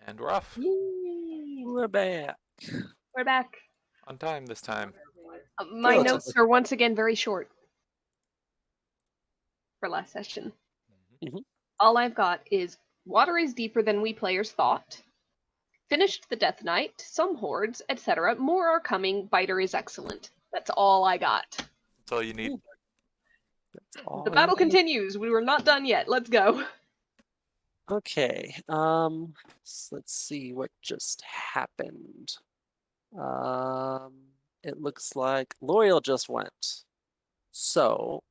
And we're off. Yee, we're back. We're back. On time this time. My Relatively. notes are once again very short for last session. Mhm. All I've got is water is deeper than we players thought. Finished the Death Knight, some hordes, etc. More are coming. Biter is excellent. That's all I got. That's all you need. That's all The you battle need. continues. We were not done yet. Let's go. Okay. Let's see what just happened. It looks like L'Oreal just went. So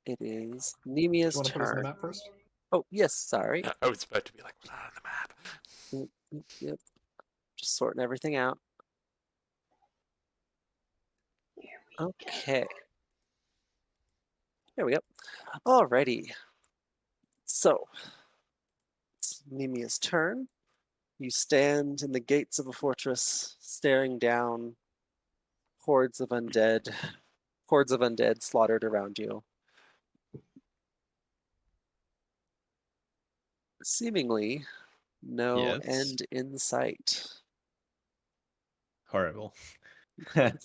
it is Do you Nemia's want to put us on the turn. map first? Oh, yes, sorry. I was about to be like, what's on the map? Yep. Just sorting everything out. Here we go. Okay. There we go. Alrighty. So it's Nemia's turn. You stand in the gates of a fortress, staring down hordes of undead slaughtered around you. Seemingly no Yes. end in sight. Horrible. Let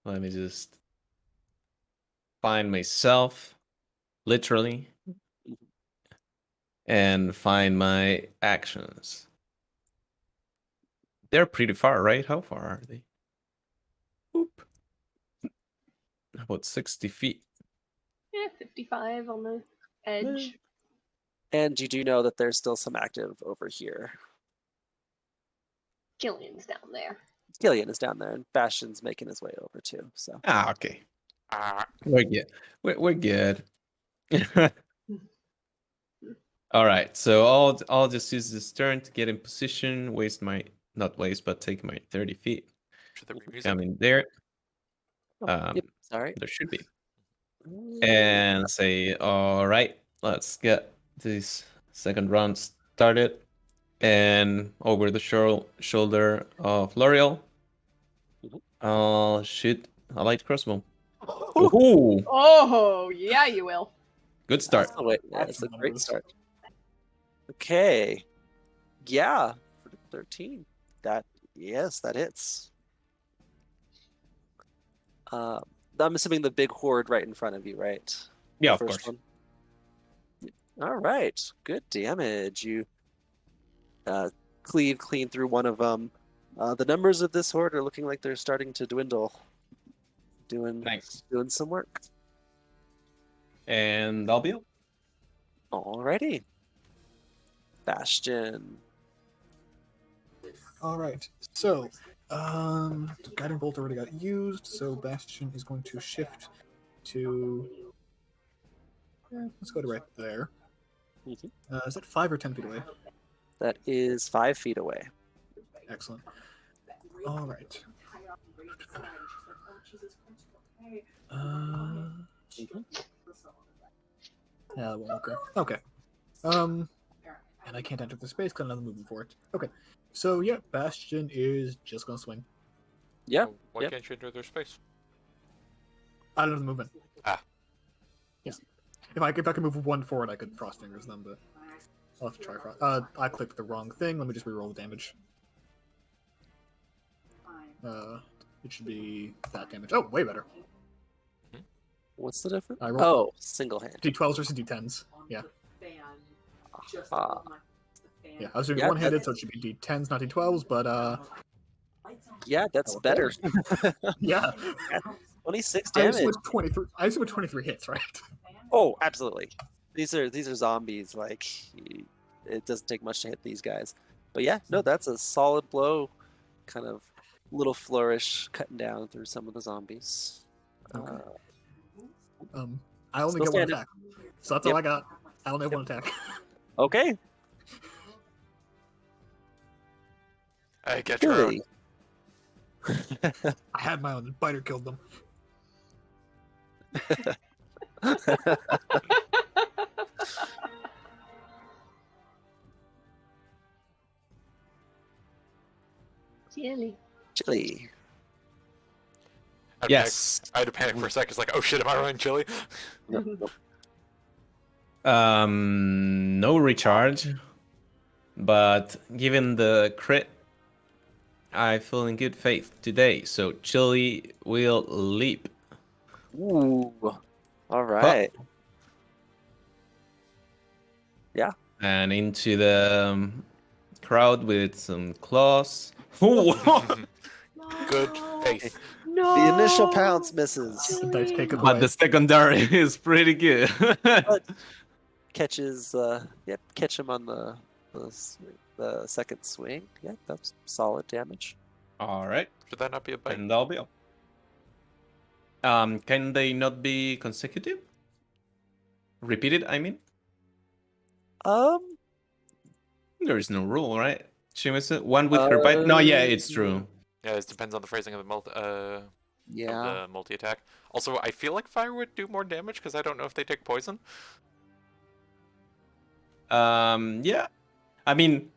me just find myself, literally, and find my actions. They're pretty far, right? How far are they? Oop. About 60 feet. 55 on the edge. And you do know that there's still some active over here. Gillian's down there. Gillian is down there, and Bastion's making his way over too. So Ah, okay. Ah, We're good. We're good. All right. So I'll just use this turn to get in position. Not waste, but take my 30 feet. should there be music? Come in there. yep, sorry. There should be. And say, all right, let's get this second round started. And over the shoulder of L'Oreal, I'll shoot a light crossbow. Ooh, Oh, yeah, you will. good start. Oh, wait, yeah, that's a great start. Okay. Yeah, for 13. Yes, that hits. I'm assuming the big horde right in front of you, right? Yeah, The of first course. one? All right, good damage. You cleave clean through one of them. The numbers of this horde are looking like they're starting to dwindle. Doing some work. And I'll be up. Alrighty. Bastion. All right. So, the guiding bolt already got used, so Bastion is going to shift to. Let's go to right there. Mhm. Is that 5 or 10 feet away? That is 5 feet away. Excellent. All right. Yeah, that won't work. Okay. And I can't enter the space because another movement for it. Okay. So yeah, Bastion is just gonna swing. Yeah. Oh, why yep. can't you enter their space? I don't know the movement. Ah. Yeah. If I can move one forward, I could frost fingers them, but I'll have to try frost. I clicked the wrong thing. Let me just reroll the damage. It should be that damage. Oh, way better. What's the difference? I rolled- Single hand. D12s versus D10s. Yeah. Ah. Yeah. I was doing Yeah, one-handed, so it should be D10s, not D12s. But Yeah, that's Oh, better. yeah. 26 I assume damage. it's 23. I assume it's 23 hits, right? Oh, absolutely. These are zombies. Like, it doesn't take much to hit these guys. But yeah, no, that's a solid blow. Kind of little flourish cutting down through some of the zombies. Okay. I only Still get one standing. attack, so that's Yep. all I got. I only have one attack. Okay, I get your own. Chili. I had my own. Biter killed them. Chilly. Chili. Yes. I had to panic for a second. It's like, oh shit, am I running chili? Nope, nope. No recharge. but given the crit, I feel in good faith today. So Chili will leap Ooh. All right. and into the crowd with some claws. Ooh. Good No. faith. No. The initial pounce misses, The dice take it But away. the secondary is pretty good. but catches. Yep, catch him on the second swing. Yep, that's solid damage. All right, Should that not be a bite? and that'll be all. Can they not be consecutive? Repeated, I mean? Um, There is no rule, right? Shimizu? One with her bite? No, yeah, it's true. Yeah, it depends on the phrasing of the yeah. multi attack. Also, I feel like fire would do more damage because I don't know if they take poison. Yeah. I mean,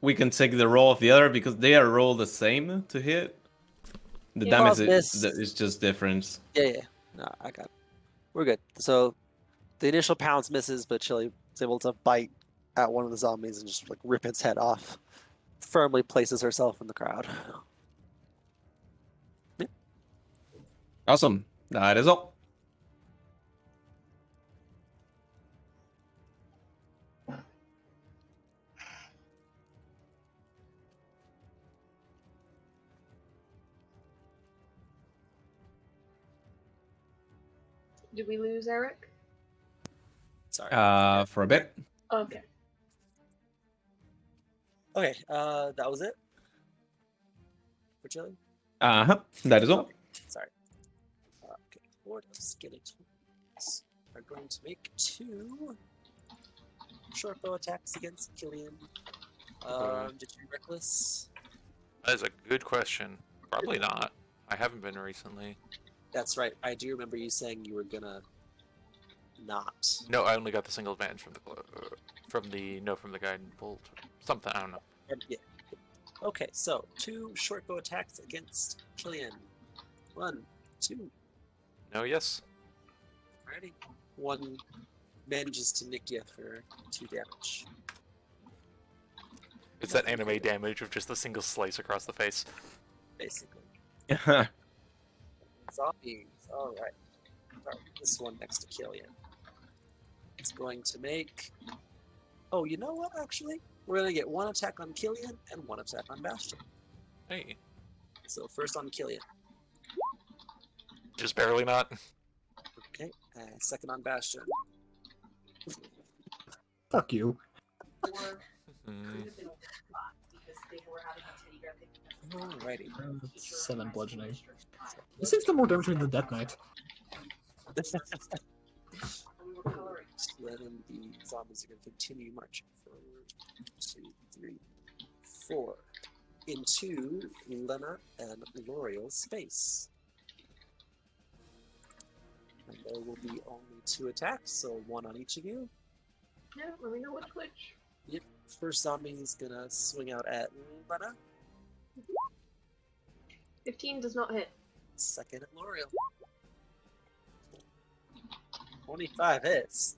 we can take the roll of the other because they are rolled the same to hit. The Yeah. damage Cross is just different. Yeah. No, I got it. We're good. So the initial pounce misses, but Chili is able to bite at one of the zombies and just like rip its head off. Firmly places herself in the crowd. Awesome. That is all. Did we lose Eric? Sorry. For a bit. Okay. Okay. That was it for Chili. Uh-huh. That is all. Sorry. Okay. Horde of skeletons are going to make 2 short bow attacks against Killian. Did you reckless? That is a good question. Probably not. I haven't been recently. That's right. I do remember you saying you were gonna not. No, I only got the single advantage from the guiding bolt. Something, I don't know. Yeah. Okay, so 2 short bow attacks against Killian. 1, 2. No, yes. Alrighty. 1 manages to nick you for 2 damage. It's that anime damage of just a single slice across the face. Basically. Zombies. Alright. This one next to Killian. It's going to make. Oh, you know what, actually? We're going to get 1 attack on Killian and 1 attack on Bastion. Hey, So first on Killian. just barely not. Okay. And second on Bastion. Fuck you. Hmm. Alrighty. 7 bludgeoning. This seems to more damage than the Death Knight. Then the zombies are going to continue marching forward. 2, 3, 4. Into Lena and L'Oreal's space. And there will be only 2 attacks, so 1 on each of you. Yeah, let me know which. Yep. First zombie is going to swing out at Lena. 15 does not hit. Second at L'Oreal. 25 hits.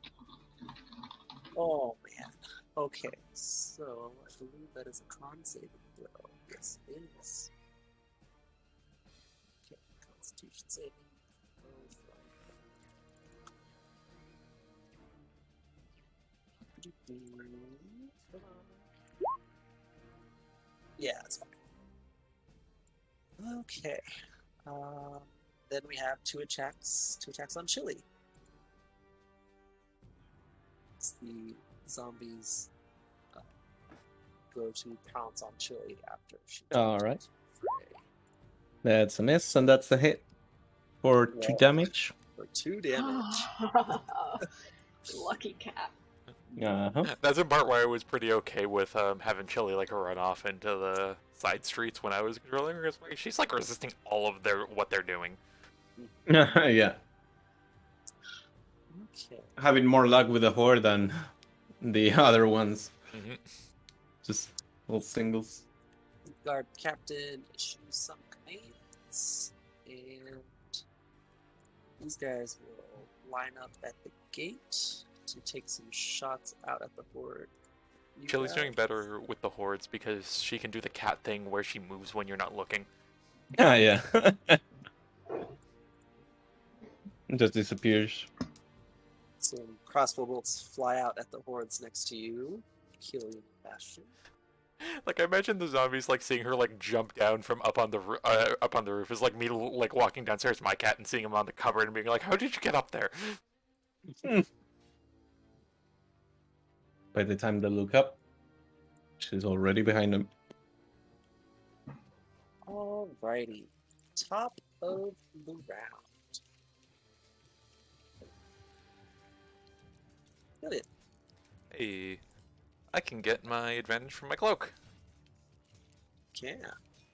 Oh man. Okay, so I believe that is a con saving throw. Yes, it is. Okay, Constitution saving. Hold on. Yeah, that's fine. Okay. Then we have 2 attacks. 2 attacks on Chili. It's the zombies go to pounce on Chili after she. Alright. Fray. That's a miss, and that's a hit for 2 Yeah. damage. For 2 damage. Lucky cat. Uh-huh. That's the part where I was pretty okay with having Chili like run off into the side streets when I was controlling her. 'Cause, like, she's like resisting all of what they're doing. Yeah. Okay. Having more luck with the horde than the other ones. Mhm. Just little singles. Guard captain issues some commands, and these guys will line up at the gate to take some shots out at the horde You Chili's have- doing better with the hordes because she can do the cat thing where she moves when you're not looking. Ah, yeah. It just disappears. Some crossbow bolts fly out at the hordes next to you. Killing Bastion. Like I imagine the zombies like seeing her like jump down from up on the roof is like me like walking downstairs to my cat and seeing him on the cupboard and being like, "How did you get up there?" By the time they look up, she's already behind them. Alrighty. Top of the round. Brilliant. Hey, I can get my advantage from my cloak. Yeah.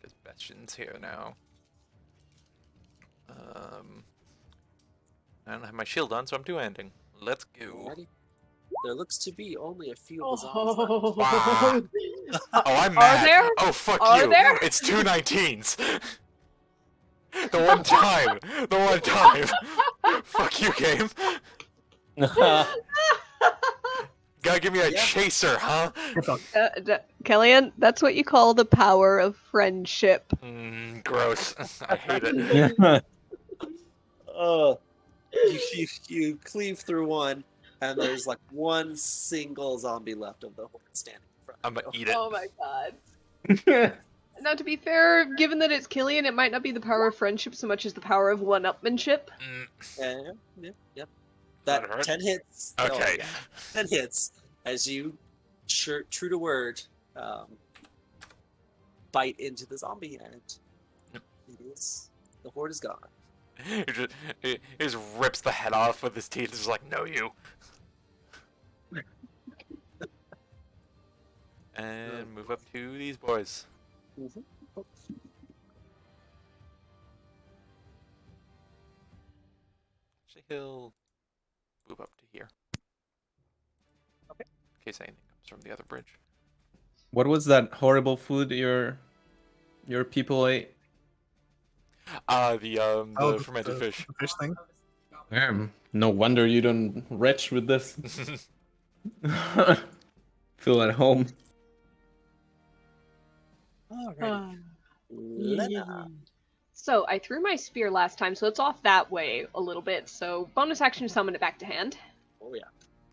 Because Bastion's here now. I don't have my shield on, so I'm two-handing. Let's go. Alrighty. There looks to be only a few of the zombies left. Oh, Wow. Oh, I'm Are mad. there? Oh, fuck Are you. there? It's two 19s. The one time. The one time. Fuck you, game. Gotta give me a Yeah. chaser, huh? Kellyanne, that's what you call the power of friendship. Gross. I hate it. You cleave through one, and there's like one single zombie left of the horde standing in front. I'm of gonna you. eat it. Oh my god. Now, to be fair, given that it's Killian, it might not be the power of friendship so much as the power of one-upmanship. Yep. That That hurt? 10 hits. Okay. Oh, yeah. 10 hits as you, true to word, bite into the zombie, and Yep. the horde is gone. He just rips the head off with his teeth. Just like, no, you. And move up to these boys. Mhm. Actually, he'll move up to here. Okay. In case anything comes from the other bridge. What was that horrible food your people ate? The fermented fish. The fish thing. No wonder you don't retch with this. Feel at home. Alrighty. Lena. So I threw my spear last time, so it's off that way a little bit. So bonus action, summon it back to hand, Oh yeah.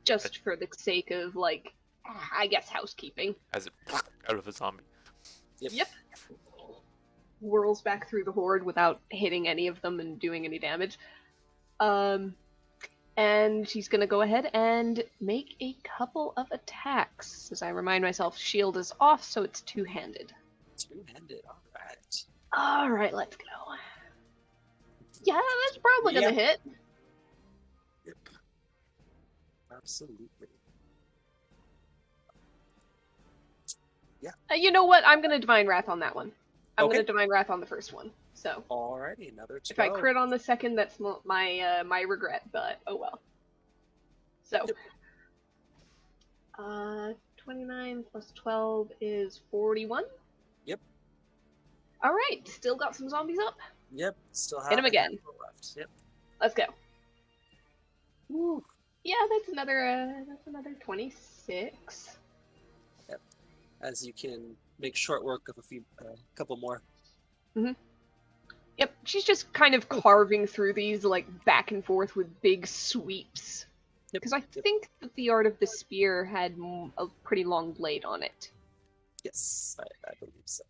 just for the sake of like, I guess housekeeping. As it out of a zombie. Yep. Whirls back through the horde without hitting any of them and doing any damage. And she's gonna go ahead and make a couple of attacks. As I remind myself, shield is off, so it's two-handed. Two-handed. Alright. Alright, let's go. Yeah, that's probably gonna hit. Yep. Absolutely. You know what? I'm gonna Divine Wrath on that one. I'm Okay. gonna Divine Wrath on the first one. So Alrighty, another 12. if I crit on the second, that's my regret, but oh well. So, 29 plus 12 is 41. Yep. All right, still got some zombies up. Yep, still have Hit him a again. handful left. Yep. Let's go. Woo. Yeah, that's another 26. As you can make short work of a couple more. Yep, she's just kind of carving through these like back and forth with big sweeps. Yep. Because I think that the art of the spear had a pretty long blade on it. Yes, I believe so.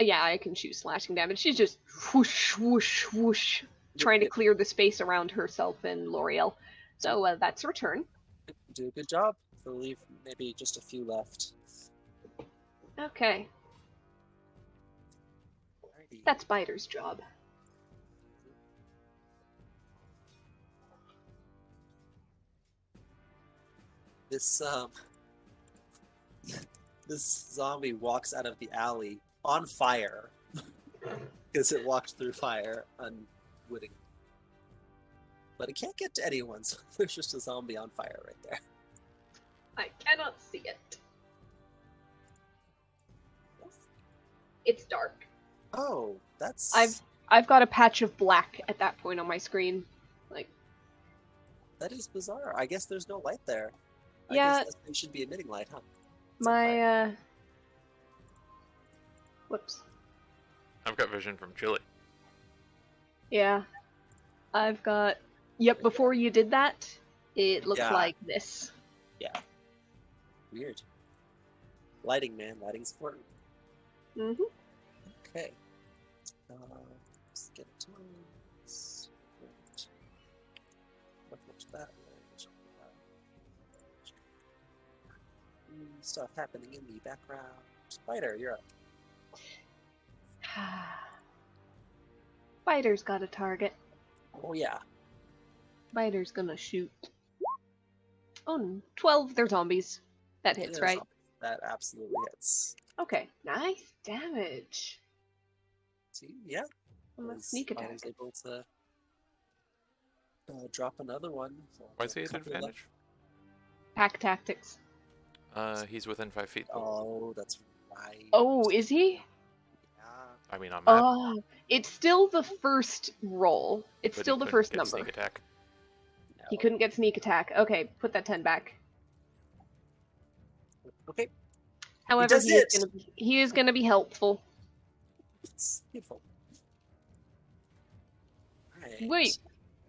Yeah, I can shoot slashing damage. She's just whoosh, whoosh, whoosh, trying to Yep. clear the space around herself and L'Oreal. So that's her turn. Do a good job. I believe maybe just a few left. Okay, Alrighty. that's Biter's job. This this zombie walks out of the alley on fire because it walked through fire unwittingly. But it can't get to anyone, so there's just a zombie on fire right there. I cannot see it. It's dark. Oh, that's I've got a patch of black at that point on my screen. Like, that is bizarre. I guess there's no light there. Yeah. I guess that thing should be emitting light, huh? My whoops. I've got vision from Chile. Yeah. I've got yep, before you did that, it looks Yeah. like this. Weird. Lighting, man. Lighting's important. Mm-hmm. Okay. Let's get to this. Much that stuff happening in the background. Spider, you're up. Spider's got a target. Oh yeah. Spider's gonna shoot. Oh, 12, they're zombies. That hits, There's right? something. That absolutely hits. Okay, nice damage. See, yeah. On the As sneak I attack. was able to drop another one. So Why is he at couple left. advantage? Pack tactics. He's within 5 feet. Oh, that's right. Oh, is he? Yeah. I mean, on map. Oh, it's still the first roll. It's but he still the couldn't first get number. Sneak attack. He No. couldn't get sneak attack. Okay, put that 10 back. Okay. However, does hit. he is gonna be helpful. It's beautiful. Right. Wait,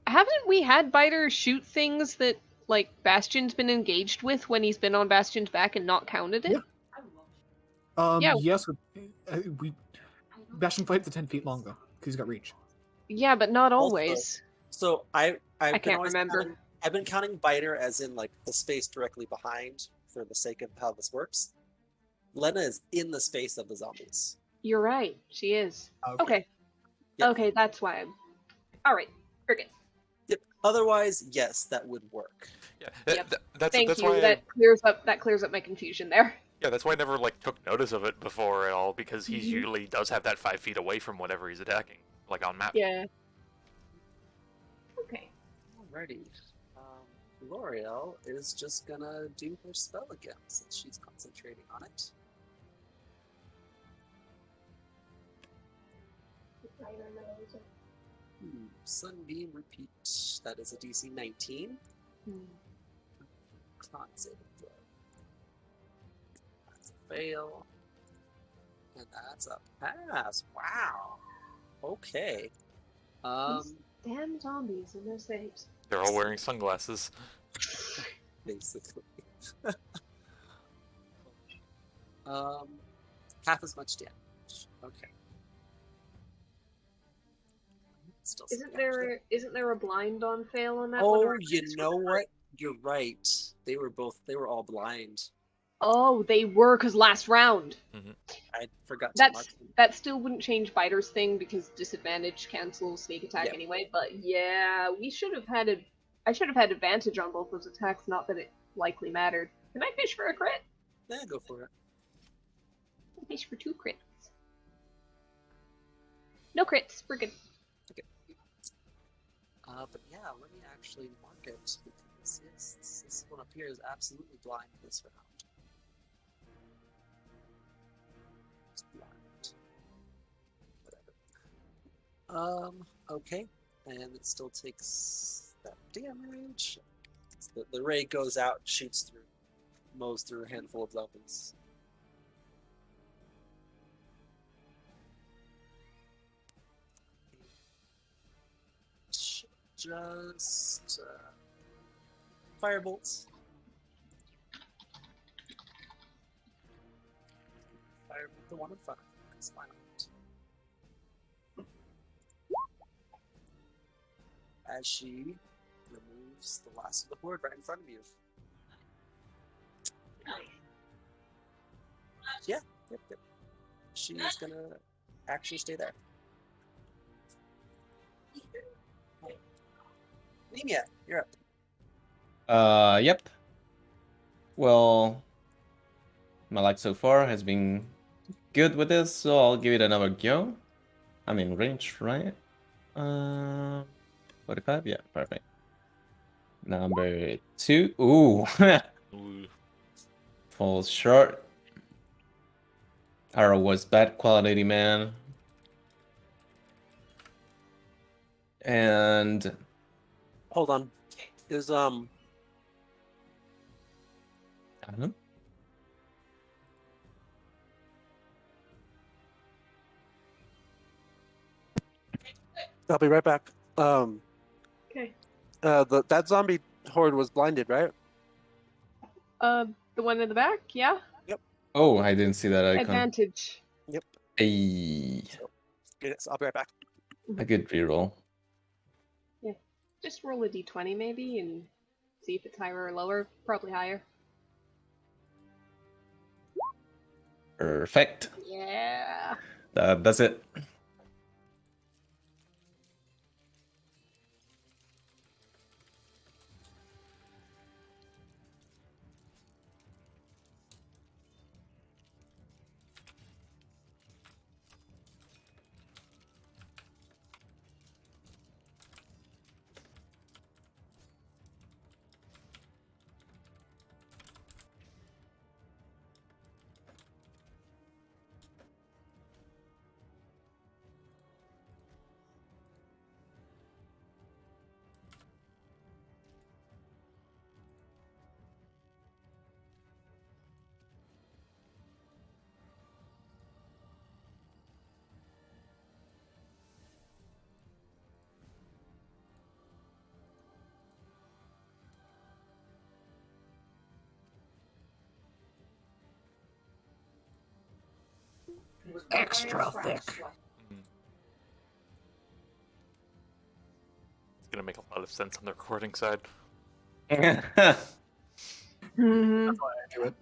haven't we had Biter shoot things that like Bastion's been engaged with when he's been on Bastion's back and not counted it? Yeah. Yeah. Yes, we Bastion fights the 10 feet long though, because he's got reach. Yeah, but not Also- always. So I've been can't always remember. I've been counting Biter as in like the space directly behind for the sake of how this works. Lena is in the space of the zombies. You're right. She is. Okay. Yep. Okay, that's why I'm. All right. Forget. Yep. Otherwise, yes, that would work. Yeah, Yep. that's Thank that's you. why. That clears up my confusion there. Yeah, that's why I never like took notice of it before at all because he Mhm. usually does have that 5 feet away from whatever he's attacking, like on map. Yeah. Okay. Alrighty. L'Oreal is just gonna do her spell again since she's concentrating on it. Sunbeam repeat. That is a DC 19. Hmm. Con saving throw. That's a fail. And that's a pass. Wow. Okay. Damn zombies and their saves. They're all wearing sunglasses. Basically. Half as much damage. Okay. Still Isn't there a blind on fail on that one? Oh, or- you know what? You're right. They were all blind. Oh, they were because last round. I forgot to That's mark them. that still wouldn't change Biter's thing because disadvantage cancels sneak attack Yep. anyway. But yeah, I should have had advantage on both those attacks. Not that it likely mattered. Can I fish for a crit? Yeah, go for it. I'll fish for 2 crits. No crits. We're good. But yeah, let me actually mark it because yes, this one appears absolutely blind this round. It's blind. Whatever. Okay, and it still takes that damage. The ray goes out, shoots through, mows through a handful of zombies. Just firebolts. Firebolt the one in front of you, 'cause why not? As she removes the last of the horde right in front of you. Yeah, yep. She is gonna actually stay there. Nemia, you're up. Yep. Well, my luck so far has been good with this, so I'll give it another go. I'm in range, right? 45? Yeah, perfect. Number 2. Ooh. Ooh. Falls short. Arrow was bad quality, man. And Hold on. Is I don't know. I'll be right back. Okay. That zombie horde was blinded, right? The one in the back, yeah. Oh, I didn't see that icon. Advantage. A Yes, I'll be right back. good reroll. Just roll a d20 maybe and see if it's higher or lower. Probably higher. Perfect. Yeah. That's it. Extra thick. It's gonna make a lot of sense on the recording side. Mm-hmm. That's why I do it.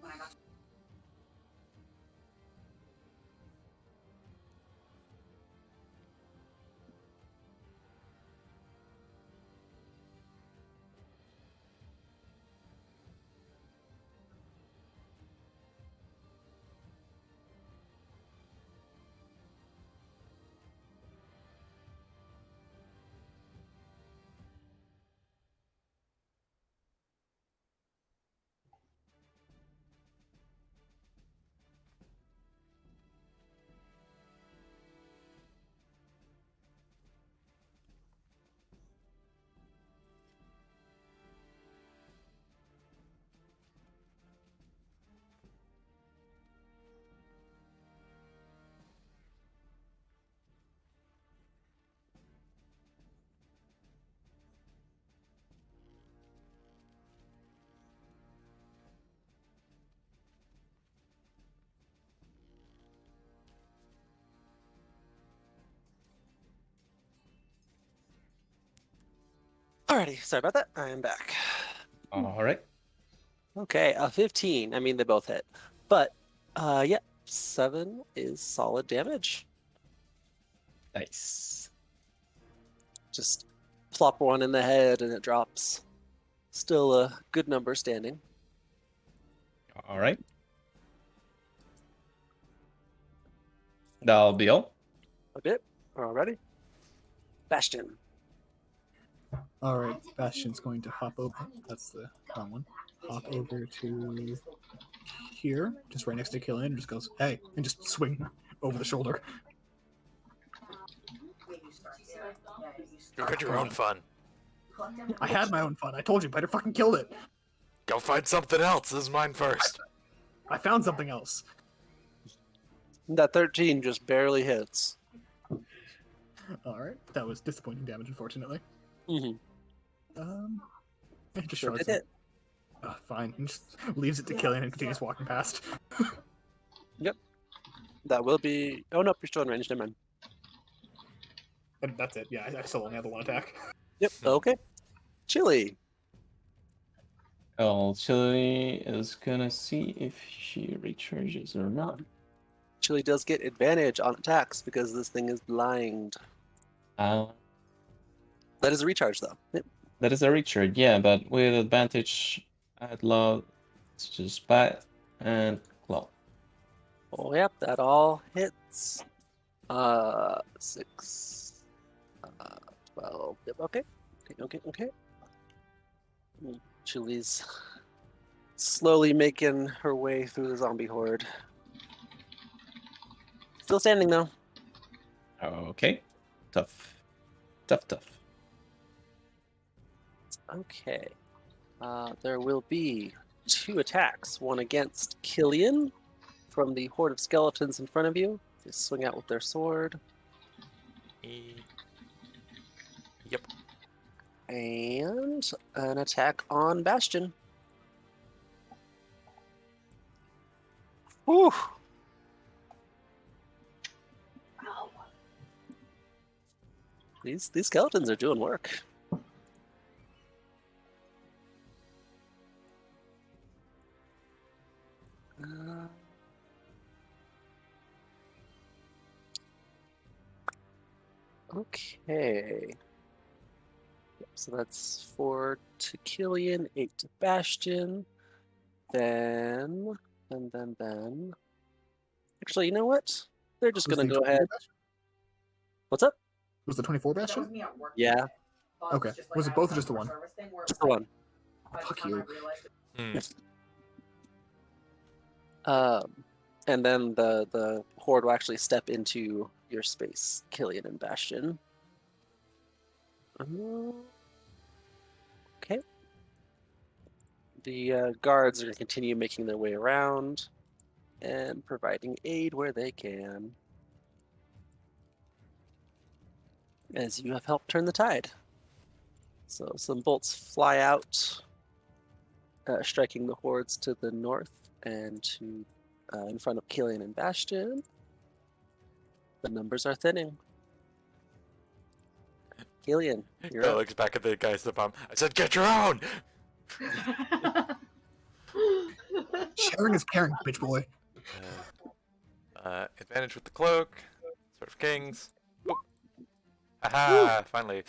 Alrighty, sorry about that. I am back. All right. Okay, a 15. I mean, they both hit. But, yeah, 7 is solid damage. Nice. Just plop one in the head and it drops. Still a good number standing. All right. That'll be all. A bit. Alrighty. Bastion. All right, Bastion's going to hop over. That's the wrong one. Hop over to here, just right next to Killian, and just goes, "Hey," and just swing over the shoulder. Go get your own fun. I had my own fun. I told you, better fucking kill it. Go find something else. This is mine first. I found something else. That 13 just barely hits. All right, that was disappointing damage, unfortunately. Mm-hmm. It just Sure shrugs did him. it. Fine, and just leaves it to Killian and continues walking past. That will be. Oh, nope, you're still in range. Never mind. And that's it. Yeah, I still only have the one attack. Yep, okay. Chili. Well, Chili is gonna see if she recharges or not. Chili does get advantage on attacks because this thing is blind. Uh, That is a recharge, though. Yep. that is a recharge, yeah, but with advantage, I'd love to just bite and claw. Oh, yep, that all hits. 6, 12. Yep, okay. Okay. Chili's slowly making her way through the zombie horde. Still standing, though. Okay. Tough. Okay. There will be 2 attacks. One against Killian from the horde of skeletons in front of you. They swing out with their sword. Yep. And an attack on Bastion. Whew. Ow. These skeletons are doing work. Uh, okay. Yep, so that's 4 to Killian, 8 to Bastion. Then. Actually, you know what? They're just Was gonna the go 24 ahead. Bastion? What's up? Was the 24 Bastion? Yeah, Okay. Was it both or just the one? just the one. Fuck you. Hmm. And then the horde will actually step into your space, Killian and Bastion. Okay. The guards are going to continue making their way around and providing aid where they can, as you have helped turn the tide. So some bolts fly out, striking the hordes to the north and to in front of Killian and Bastion. The numbers are thinning. Killian, you're Guy up. looks back at the guys at the bomb. I said, get your own! Sharing is caring, bitch boy. Advantage with the cloak. Sword of Kings. Oh. Aha! Finally.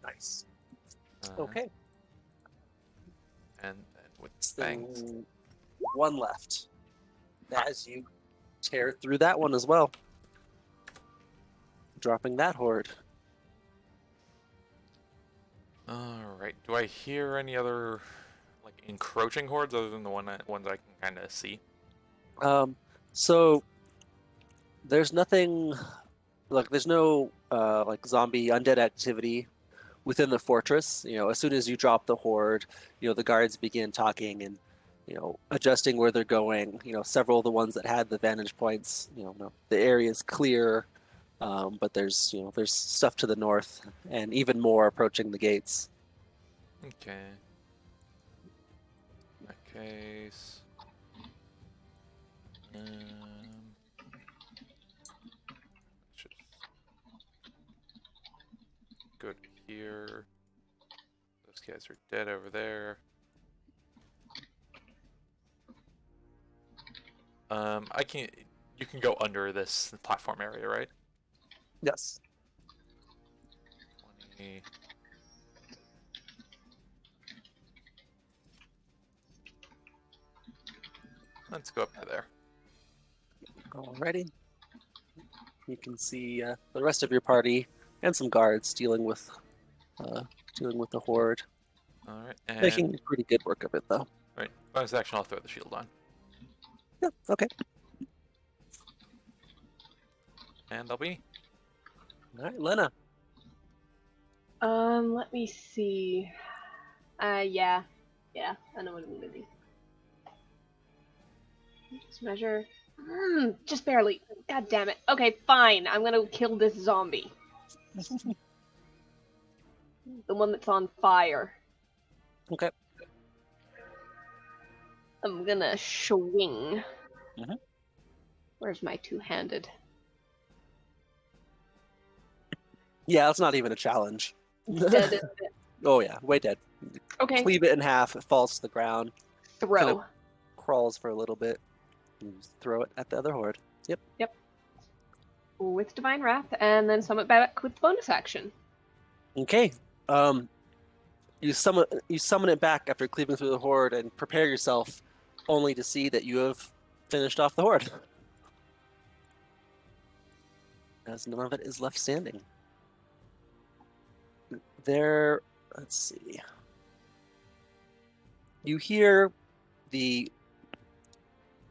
Nice. Uh, Okay. And then with Still bangs. one left. As you tear through that one as well. Dropping that horde. Alright. Do I hear any other like encroaching hordes other than the ones I can kind of see? So there's nothing like there's no like zombie undead activity within the fortress. You know, as soon as you drop the horde, you know, the guards begin talking and, you know, adjusting where they're going. You know, several of the ones that had the vantage points, you know, no, the area is clear, but there's, you know, there's stuff to the north and even more approaching the gates. Okay. In that case. Let's just go to here. Those guys are dead over there. I can. You can go under this platform area, right? Yes. 20. Let's go up to there. Alrighty. You can see the rest of your party and some guards dealing with the horde. All right, and Making pretty good work of it, though. right, bonus action. I'll throw the shield on, Yeah. Okay. and I'll be. All right, Lena. Let me see. Yeah, I know what I'm gonna do. Just measure. Just barely. God damn it. Okay, fine. I'm gonna kill this zombie. The one that's on fire. Okay. I'm gonna swing. Mhm. Where's my two-handed? Yeah, that's not even a challenge. Dead, isn't it? Oh yeah, way dead. Okay, Cleave it in half. It falls to the ground. throw. kind of- Crawls for a little bit. And just throw it at the other horde. Yep. With Divine Wrath, and then summon back with bonus action. Okay. You summon it back after cleaving through the horde and prepare yourself, only to see that you have finished off the horde. As none of it is left standing. There, let's see. You hear the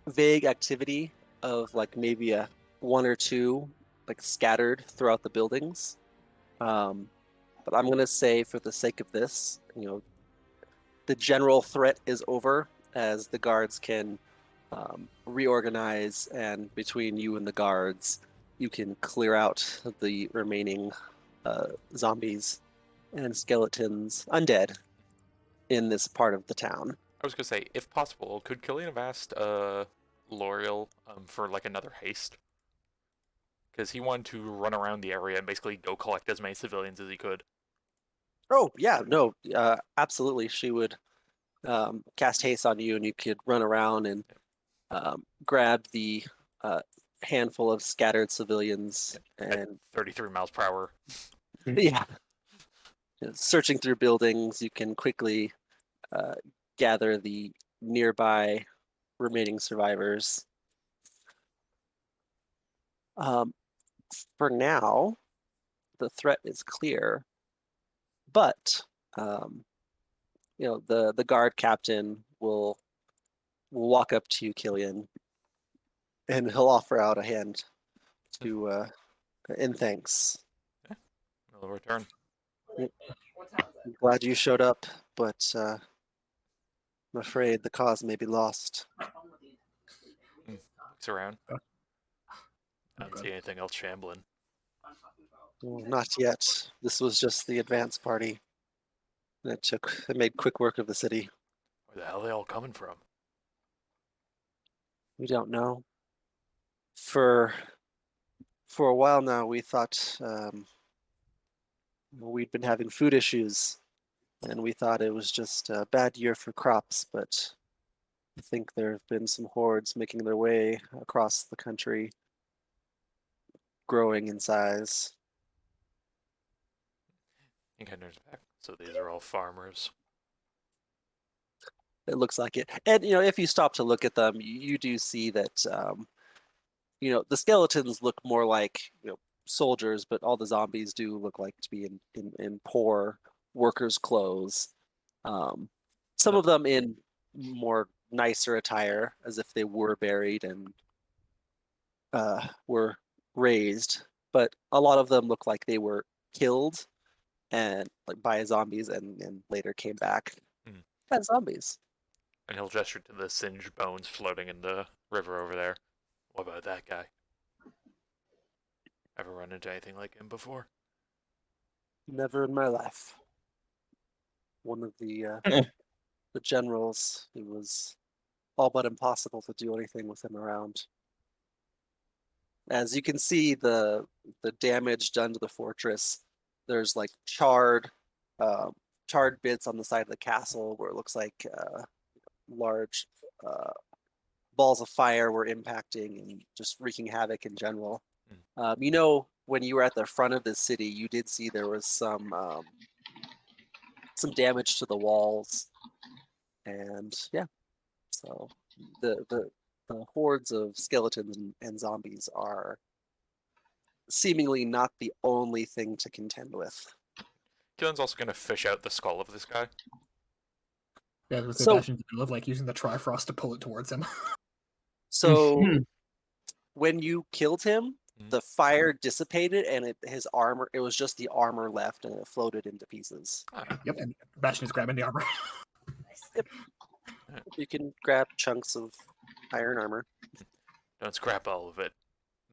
vague activity of like maybe a one or two like scattered throughout the buildings. But I'm gonna say, for the sake of this, you know, the general threat is over, as the guards can reorganize, and between you and the guards, you can clear out the remaining zombies and skeletons, undead, in this part of the town. I was gonna say, if possible, could Killian have asked L'Oreal for like another haste? Because he wanted to run around the area and basically go collect as many civilians as he could. Oh yeah, no, absolutely. She would cast haste on you, and you could run around and grab the handful of scattered civilians At and 33 miles per hour. yeah, searching through buildings. You can quickly gather the nearby remaining survivors. For now, the threat is clear, but the guard captain will walk up to you, Killian, and he'll offer out a hand to in thanks. He'll return. I'm glad you showed up, but I'm afraid the cause may be lost. Looks around. I don't see anything else shambling. Well, not yet. This was just the advance party. It made quick work of the city. Where the hell are they all coming from? We don't know. For a while now, we thought we'd been having food issues, and we thought it was just a bad year for crops, but I think there have been some hordes making their way across the country, growing in size. He kind of turns back. So these are all farmers. It looks like it. And, if you stop to look at them, you do see that, the skeletons look more like, soldiers, but all the zombies do look like to be in poor workers' clothes. Some of them in more nicer attire, as if they were buried and were raised. But a lot of them look like they were killed and like by zombies and later came back as zombies. And he'll gesture to the singed bones floating in the river over there. What about that guy? Ever run into anything like him before? Never in my life. One of the generals. It was all but impossible to do anything with him around. As you can see, the damage done to the fortress. There's like charred bits on the side of the castle where it looks like large balls of fire were impacting and just wreaking havoc in general. When you were at the front of the city, you did see there was some damage to the walls, and yeah, so the hordes of skeletons and zombies are seemingly not the only thing to contend with. Killian's also gonna fish out the skull of this guy. Yeah, with So- Sebastian's love, like using the Trifrost to pull it towards him. So when you killed him, Mhm. the fire dissipated and his armor, it was just the armor left and it floated into pieces. Yep, and Sebastian is grabbing the armor. You can grab chunks of iron armor. Don't scrap all of it.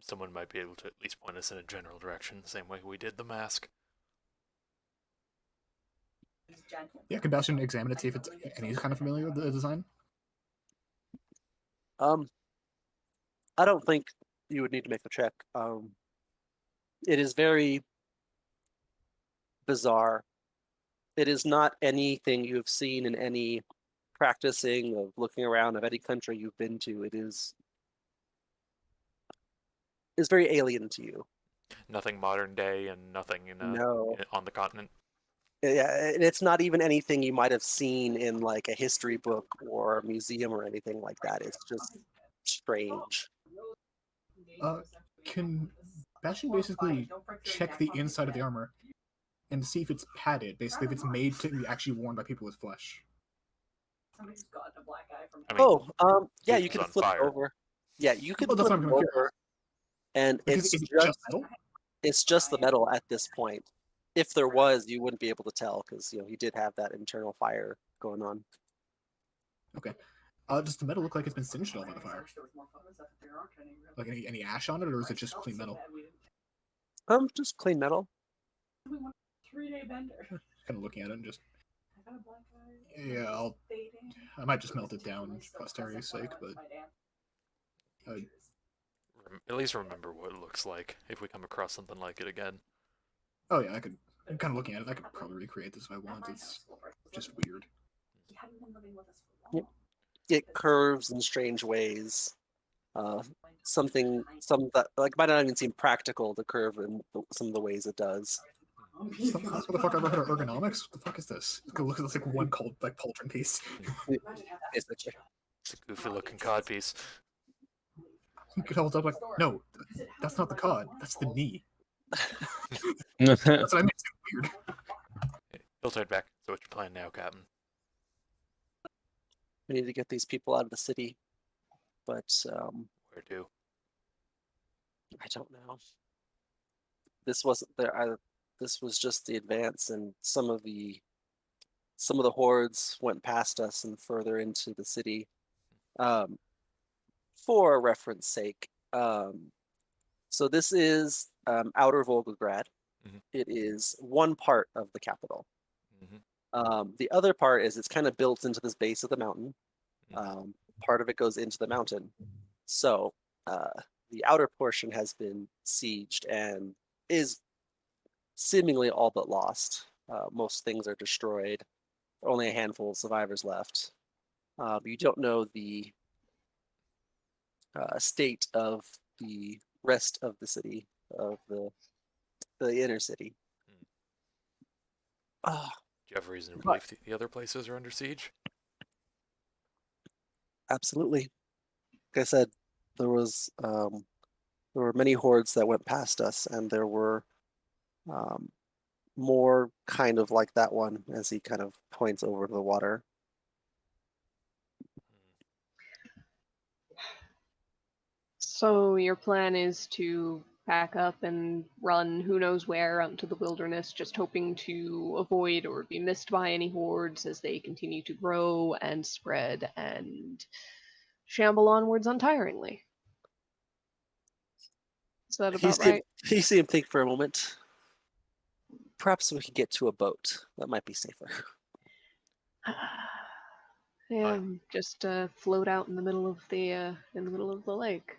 Someone might be able to at least point us in a general direction, the same way we did the mask. Yeah, can Sebastian examine it, see if it's any kind of familiar with the design? I don't think you would need to make a check. It is very bizarre. It is not anything you have seen in any practicing of looking around of any country you've been to. It is very alien to you. Nothing modern day and nothing No. on the continent. Yeah, and it's not even anything you might have seen in like a history book or a museum or anything like that. It's just strange. Can Sebastian basically check the inside of the armor and see if it's padded, basically if it's made to be actually worn by people with flesh? I mean, Yeah, it you was can on flip it fire. over. Yeah, you can Oh, that's flip what it I'm curious. over, and Because it's is it just metal? it's just the metal at this point. If there was, you wouldn't be able to tell because he did have that internal fire going on. Does the metal look like it's been singed at all by the fire? Like any ash on it, or is it just clean metal? Just clean metal. Kind of looking at it and just. Yeah, I might just melt it down for posterity's sake, but. At least remember what it looks like if we come across something like it again. Oh yeah, I could. I'm kind of looking at it. I could probably recreate this if I want. It's just weird. Yep. It curves in strange ways. Some that like might not even seem practical to curve in some of the ways it does. What the fuck? I heard of ergonomics. What the fuck is this? It looks like one cold like pauldron piece. It's the It's a goofy looking cod piece. You could hold up like, no, that's not the cod. That's the knee. That's That's what I mean. It's weird. He'll turn back. So what's your plan now, Captain? We need to get these people out of the city, but Where to? I don't know. This wasn't there. This was just the advance, and some of the hordes went past us and further into the city. For reference sake, so this is Outer Volgograd. Mhm. It is one part of the capital. Mm-hmm. The other part is it's kind of built into this base of the mountain. Mhm. Part of it goes into the mountain. So the outer portion has been sieged and is seemingly all but lost. Most things are destroyed. Only a handful of survivors left. You don't know the state of the rest of the city, of the inner city. Do you have reason to But- believe the other places are under siege? Absolutely. Like I said, there were many hordes that went past us, and there were more kind of like that one as he kind of points over to the water. So your plan is to pack up and run who knows where out into the wilderness, just hoping to avoid or be missed by any hordes as they continue to grow and spread and shamble onwards untiringly. Is that about right? You see him think for a moment. Perhaps we could get to a boat. That might be safer. Yeah, just float out in the middle of the lake.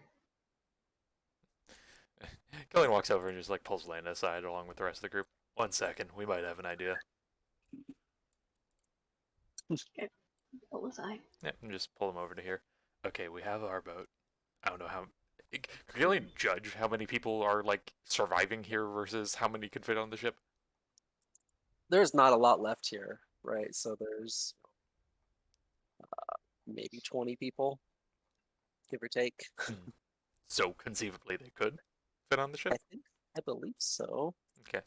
Kelly walks over and just like pulls Lana aside along with the rest of the group. 1 second, we might have an idea. What was I? Yeah, and just pull him over to here. Okay, we have our boat. I don't know how. Can you really judge how many people are like surviving here versus how many could fit on the ship? There's not a lot left here, right? So there's maybe 20 people, give or take. So conceivably they could fit on the ship. I believe so. Okay.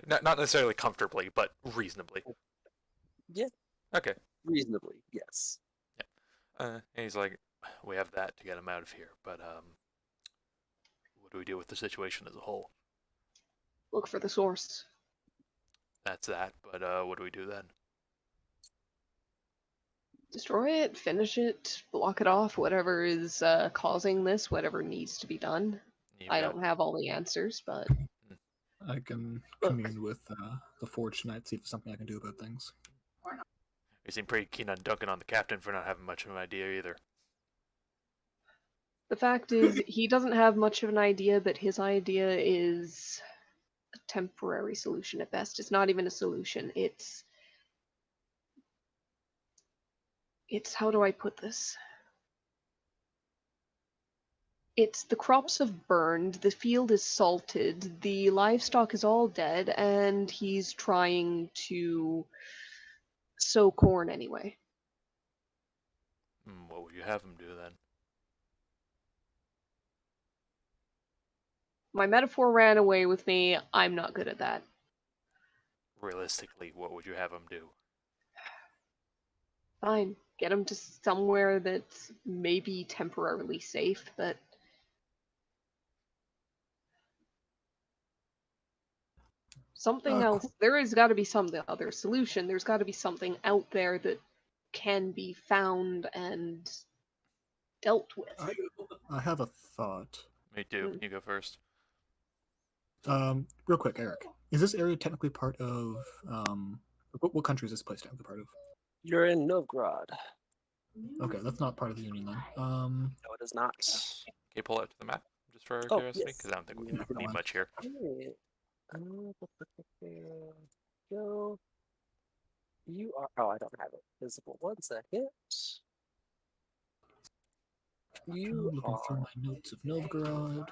Not necessarily comfortably, but reasonably. Yeah. Okay. Reasonably, yes. And he's like, we have that to get him out of here, but what do we do with the situation as a whole? Look for the source. That's that, but what do we do then? Destroy it, finish it, block it off, whatever is causing this, whatever needs to be done. I don't have all the answers, but I can commune with the Forge tonight, see if there's something I can do about things. You seem pretty keen on dunking on the captain for not having much of an idea either. the fact is he doesn't have much of an idea, but his idea is a temporary solution at best. It's not even a solution. It's how do I put this? It's the crops have burned, the field is salted, the livestock is all dead, and he's trying to sow corn anyway. What would you have him do then? My metaphor ran away with me. I'm not good at that. Realistically, what would you have him do? Fine. Get him to somewhere that's maybe temporarily safe, but something else. Cool. There has got to be some other solution. There's got to be something out there that can be found and dealt with. I have a thought. Me too. You go first. Real quick, Eric. Is this area technically part of what country is this place technically part of? You're in Novgorod. Okay, that's not part of the Union then. No, it is not. Can you pull out to the map just for Oh, curiosity? yes. Because I don't think we Yeah, need fine. much here. Alright. Go. You are. Oh, I don't have it visible. 1 second. You I'm looking through are. my notes of Novgorod.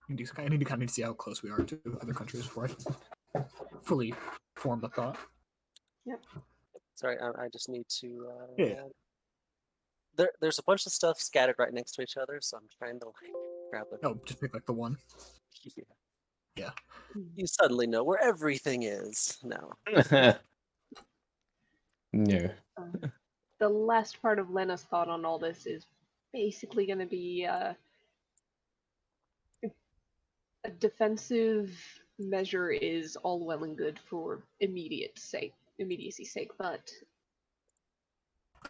I need to kind of see how close we are to other countries before I fully form the thought. Sorry, I just need to. Yeah. There's a bunch of stuff scattered right next to each other, so I'm trying to like grab it. Oh, just pick like the one. Yeah. Yeah. You suddenly know where everything is now. No. The last part of Lena's thought on all this is basically going to be a defensive measure is all well and good for immediacy sake, but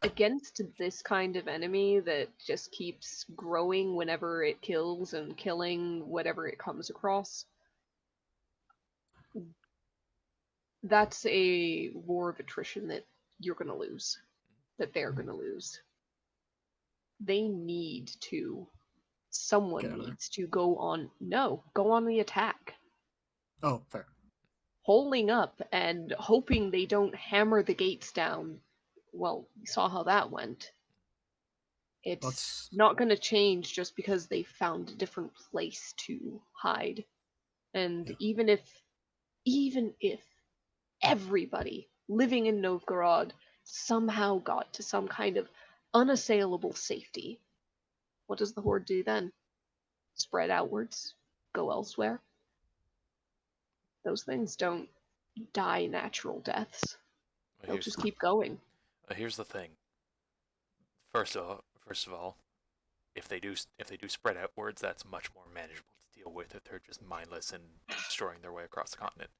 against this kind of enemy that just keeps growing whenever it kills and killing whatever it comes across, that's a war of attrition that you're going to lose, that they're going to lose. They need to, someone Get out of there. needs to go on the attack. Oh, fair. Holding up and hoping they don't hammer the gates down. Well, we saw how that went. It's Let's- not going to change just because they found a different place to hide. And Yeah. even if everybody living in Novgorod somehow got to some kind of unassailable safety, what does the Horde do then? Spread outwards? Go elsewhere? Those things don't die natural deaths. They'll just keep going. Here's the thing. First of all, if they do spread outwards, that's much more manageable to deal with if they're just mindless and destroying their way across the continent.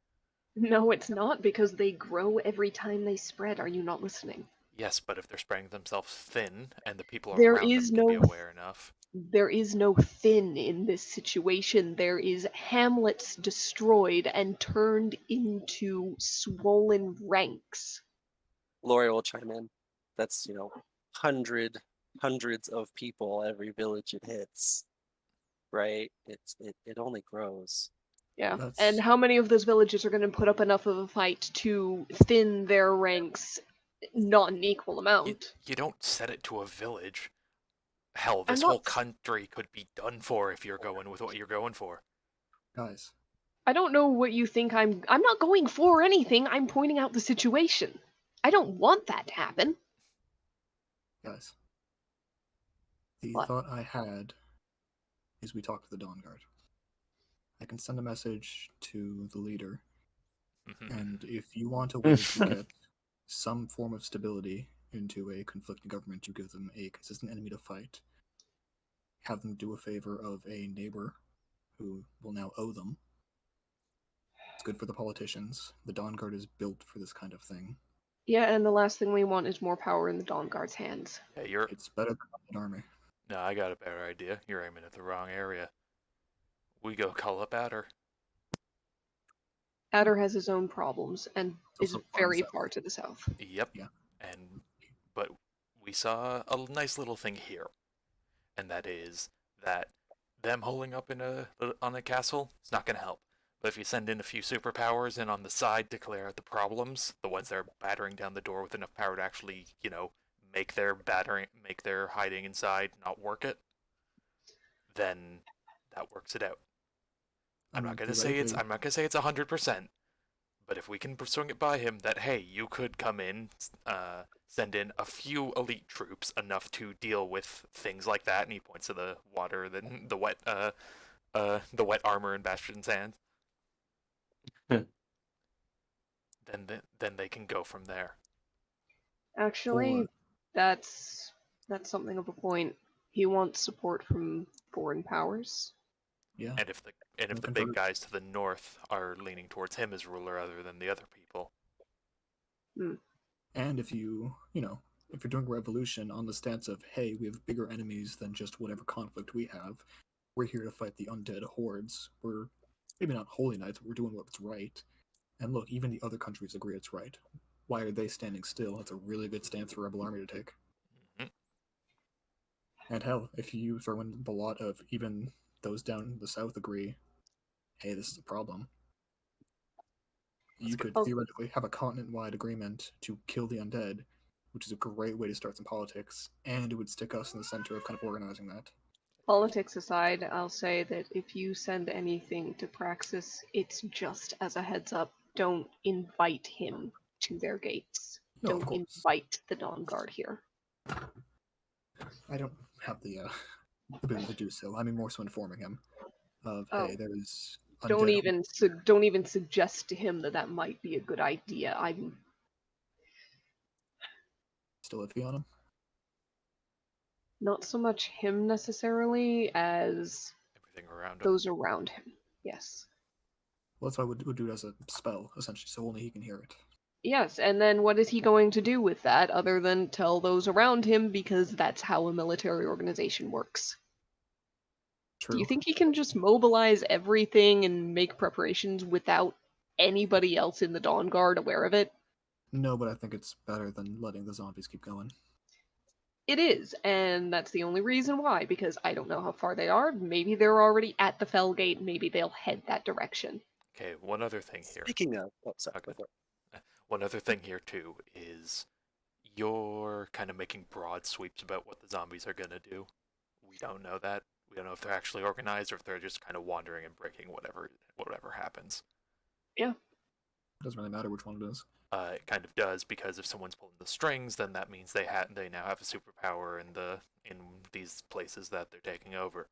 No, it's not, because they grow every time they spread. Are you not listening? Yes, but if they're spreading themselves thin and the people There around is them can be no- aware enough. There is no thin in this situation. There is hamlets destroyed and turned into swollen ranks. Lori will chime in. That's hundreds of people every village it hits. Right? It only grows. Yeah. That's- And how many of those villages are going to put up enough of a fight to thin their ranks not an equal amount? You don't set it to a village. Hell, I'm this not whole s- country could be done for if you're going with what you're going for. Guys, I don't know what you think I'm not going for anything. I'm pointing out the situation. I don't want that to happen. guys. The What? thought I had is we talk to the Dawn Guard. I can send a message to the leader, and if you want a way to get some form of stability into a conflicting government, you give them a consistent enemy to fight. Have them do a favor of a neighbor who will now owe them. It's good for the politicians. The Dawn Guard is built for this kind of thing. Yeah, and the last thing we want is more power in the Dawn Guard's hands. Yeah, It's better than an army. No, I got a better idea. You're aiming at the wrong area. We go call up Adder. Adder has his own problems and is Also far very south. far to the south. Yep. Yeah. But we saw a nice little thing here, and that is that them holding up on a castle is not going to help. But if you send in a few superpowers in on the side to clear out the problems, the ones that are battering down the door with enough power to actually, make their hiding inside not work it, then that works it out. I'm not gonna say it's 100%, but if we can swing it by him that hey, you could come in, send in a few elite troops enough to deal with things like that, and he points to the water, then the wet armor in Bastion's hands. Then they can go from there. Actually, Or- that's something of a point. He wants support from foreign powers. Yeah. And if We'll the big convert. guys to the north are leaning towards him as ruler other than the other people. And if if you're doing revolution on the stance of, hey, we have bigger enemies than just whatever conflict we have, we're here to fight the undead hordes. We're maybe not holy knights, but we're doing what's right. And look, even the other countries agree it's right. Why are they standing still? That's a really good stance for Rebel Army to take. Mhm. And hell, if you throw in the lot of even those down the south agree, hey, this is a problem, you could Oh. theoretically have a continent-wide agreement to kill the undead, which is a great way to start some politics, and it would stick us in the center of kind of organizing that. Politics aside, I'll say that if you send anything to Praxis, it's just as a heads up. Don't invite him to their gates. No, of Don't course. invite the Dawn Guard here. I don't have the ability to do so. I mean, more so informing him of, Oh. hey, there is Don't undead. don't even suggest to him that might be a good idea. I'm Still iffy on him. not so much him necessarily as Everything around him. those around him. Yes. Well, that's why we'd do it as a spell, essentially, so only he can hear it. Yes, and then what is he going to do with that other than tell those around him because that's how a military organization works? True. Do you think he can just mobilize everything and make preparations without anybody else in the Dawn Guard aware of it? No, but I think it's better than letting the zombies keep going. It is, and that's the only reason why, because I don't know how far they are. Maybe they're already at the Fell Gate, maybe they'll head that direction. Okay, one other thing here. Speaking of, oh, sorry, Okay. go for it. One other thing here too is you're kind of making broad sweeps about what the zombies are gonna do. We don't know that. We don't know if they're actually organized or if they're just kind of wandering and breaking whatever happens. It doesn't really matter which one it is. It kind of does, because if someone's pulling the strings, then that means they now have a superpower in these places that they're taking over.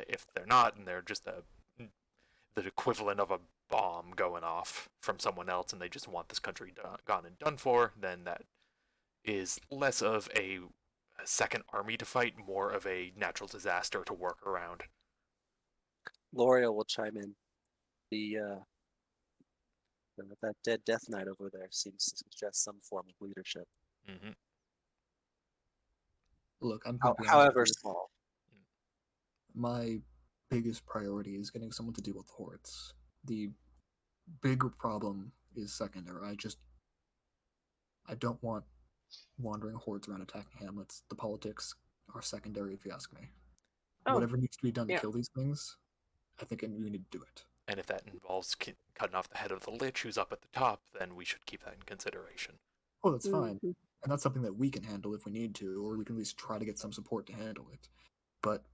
If they're not, and they're just the equivalent of a bomb going off from someone else, and they just want this country gone and done for, then that is less of a second army to fight, more of a natural disaster to work around. L'Oreal will chime in. That dead Death Knight over there seems to suggest some form of leadership, Mm-hmm. Look, I'm gonna be honest however with you. small. My biggest priority is getting someone to deal with the hordes. The bigger problem is secondary. I don't want wandering hordes around attacking hamlets. The politics are secondary, if you ask me. Oh, Whatever needs to be done to yeah. kill these things, I think we need to do it. And if that involves cutting off the head of the Lich who's up at the top, then we should keep that in consideration. Oh, that's fine. Mhm. And that's something that we can handle if we need to, or we can at least try to get some support to handle it. But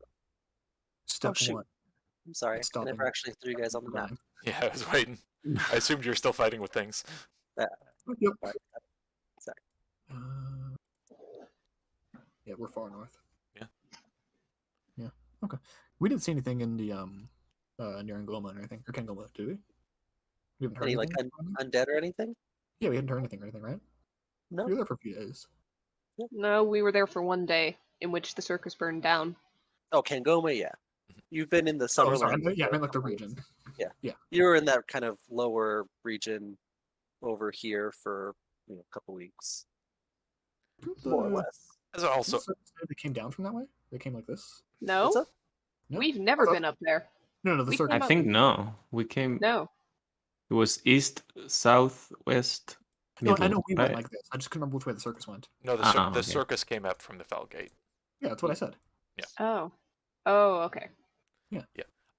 step shoot. one, I'm sorry, I stopping never actually threw you guys on the map. running. Yeah, I was waiting. I assumed you were still fighting with things. Yep. Sorry. Yeah, we're far north. Yeah. Yeah. Okay. We didn't see anything in the near Angloma or anything, or Kangoma, did we? We haven't heard Any like anything. from them? undead or anything? Yeah, we hadn't heard anything or anything, right? No. We were there for a few days. No, we were there for one day in which the circus burned down. Oh, Kangoma, yeah. You've been in the Oh, sorry. Summerland. Yeah, I for meant like the a couple weeks. region. You were in that kind of lower region over here for a couple weeks, more or less. As also, So they came down from that way. They came like this. No, What's up? No? we've never Oh, been up there. No, the We circle. came I up- think no. We came. No. It was east, south, west, No, middle. I know we went right? like this. I just couldn't remember which way the circus went. no, the okay. circus came up from the Fell Gate. Yeah, that's what I said. Oh. Oh, okay.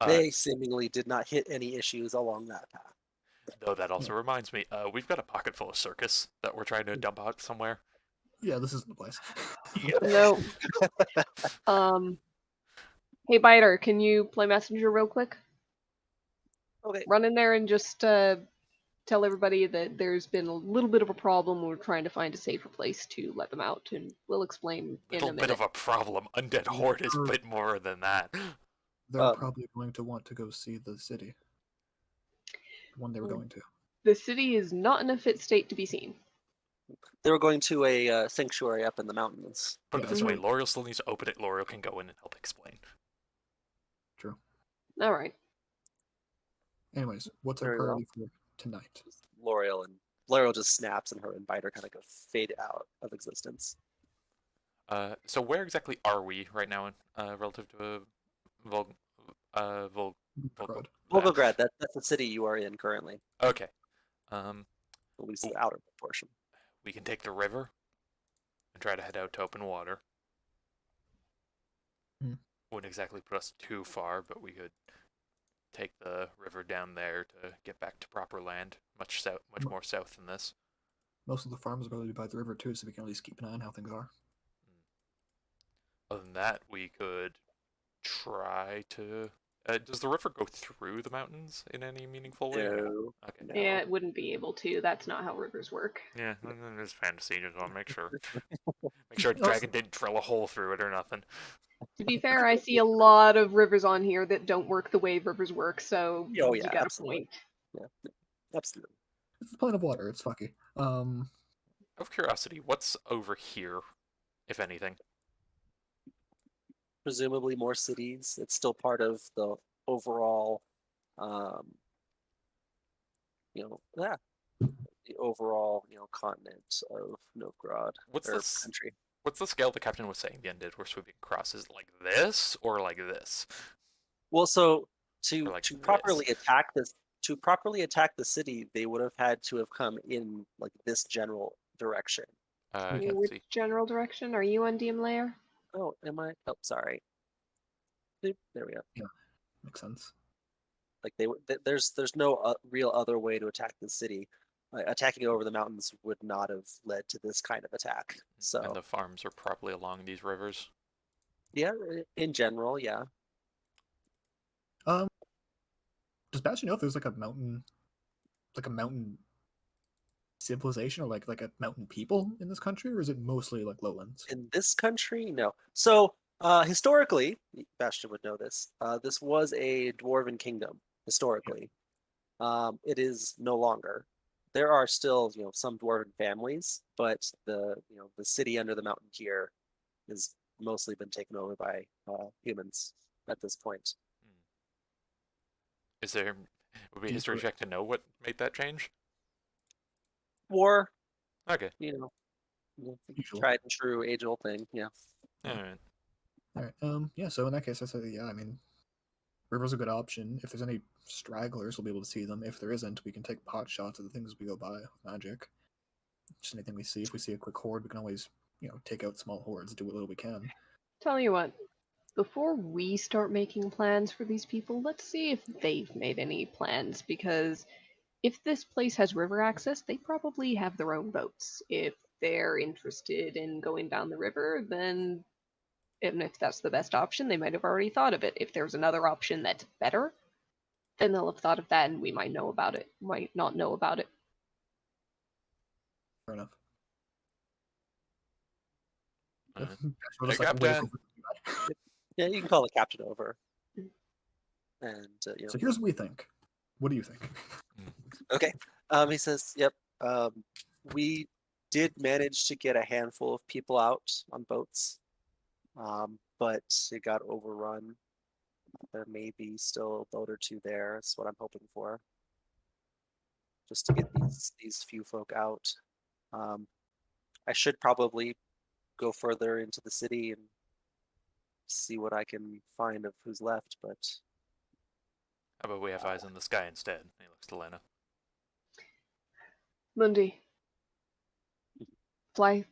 They seemingly did not hit any issues along that path. Though that also reminds me, we've got a pocket full of circus that we're trying to dump out somewhere. Yeah, this isn't the place. No. Hey, Biter, can you play messenger real quick? Okay. Run in there and just tell everybody that there's been a little bit of a problem. We're trying to find a safer place to let them out, and we'll explain in a Little minute. bit of a problem. Undead Horde is a bit more than that. They're probably going to want to go see the city. The one they were going to. The city is not in a fit state to be seen. They were going to a sanctuary up in the mountains. Put Yeah, it this that's way, right. L'Oreal still needs to open it. L'Oreal can go in and help explain. True. All right. Anyways, what's our Very well. priority for tonight? L'Oreal just snaps, and her inviter kind of go fade out of existence. So where exactly are we right now in relative to Volg? Volg. Crud. Volgograd, that's the city you are in currently, Okay. Um, at least the outer portion. we can take the river and try to head out to open water. Hmm. Wouldn't exactly put us too far, but we could take the river down there to get back to proper land, much more south than this. Most of the farms are going to be by the river too, so we can at least keep an eye on how things are. Other than that, we could try to. Does the river go through the mountains in any meaningful way? No. Okay. No. Yeah, it wouldn't be able to. That's not how rivers work. Yeah, it's fantasy. Just want to make sure. Make sure the dragon didn't drill a hole through it or nothing. To be fair, I see a lot of rivers on here that don't work the way rivers work, so Oh, you yeah, got absolutely. a point. Absolutely. It's the plain of water. It's fucky. Out of curiosity, what's over here, if anything? Presumably more cities. It's still part of the overall, the overall, continent of Novgorod What's or this? country. What's the scale the captain was saying the end did? We're sweeping across. Is it like this or like this? Well, so to Or like to this. properly attack the city, they would have had to have come in like this general direction. I can Which see. general direction? Are you on DM layer? Oh, am I? Oh, sorry. Boop, there we go. makes sense. Like there's no real other way to attack the city. Attacking over the mountains would not have led to this kind of attack. So And the farms are probably along these rivers. yeah, in general, yeah. Does Bastion know if there's like a mountain civilization or like a mountain people in this country, or is it mostly like lowlands? In this country, no. So historically, Bastion would know this. This was a dwarven kingdom historically. It is no longer. There are still, some dwarven families, but the city under the mountain here has mostly been taken over by humans at this point. Is there would be a history check to know what made that change? War, Okay. Usual. tried and true, age-old thing. Yeah. Alright. All right. Yeah. So in that case, I say yeah. I mean, river's a good option. If there's any stragglers, we'll be able to see them. If there isn't, we can take pot shots of the things we go by with magic. Just anything we see. If we see a quick horde, we can always take out small hordes. Do what little we can. Tell you what, before we start making plans for these people, let's see if they've made any plans, because if this place has river access, they probably have their own boats. If they're interested in going down the river, then even if that's the best option, they might have already thought of it. If there's another option that's better, then they'll have thought of that and we might know about it, might not know about it. Fair enough. Alright. We'll just, Hey, like, wave Captain. over- Yeah, you can call the captain over. And So here's what we think. What do you think? okay. He says, "Yep. We did manage to get a handful of people out on boats, but it got overrun. There may be still a boat or two there. That's what I'm hoping for. Just to get these few folk out. I should probably go further into the city and see what I can find of who's left, but How about we have eyes in the sky instead? He looks to Lena. Mundi, fly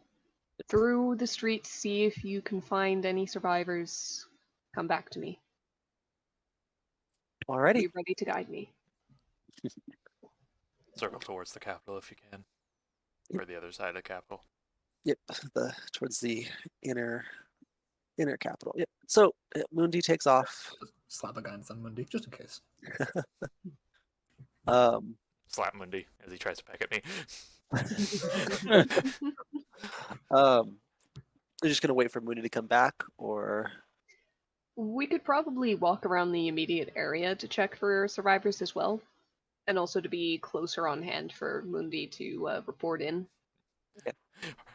through the streets, see if you can find any survivors. Come back to me. alrighty. Be ready to guide me. Circle towards the capital if you can. Or the other side of the capital. Yep, towards the inner capital. Yep. So Mundi takes off. Just slap a guy in Sun Mundi, just in case. Slap Mundi as he tries to peck at me. You're just gonna wait for Mundi to come back, or We could probably walk around the immediate area to check for survivors as well, and also to be closer on hand for Mundi to report in.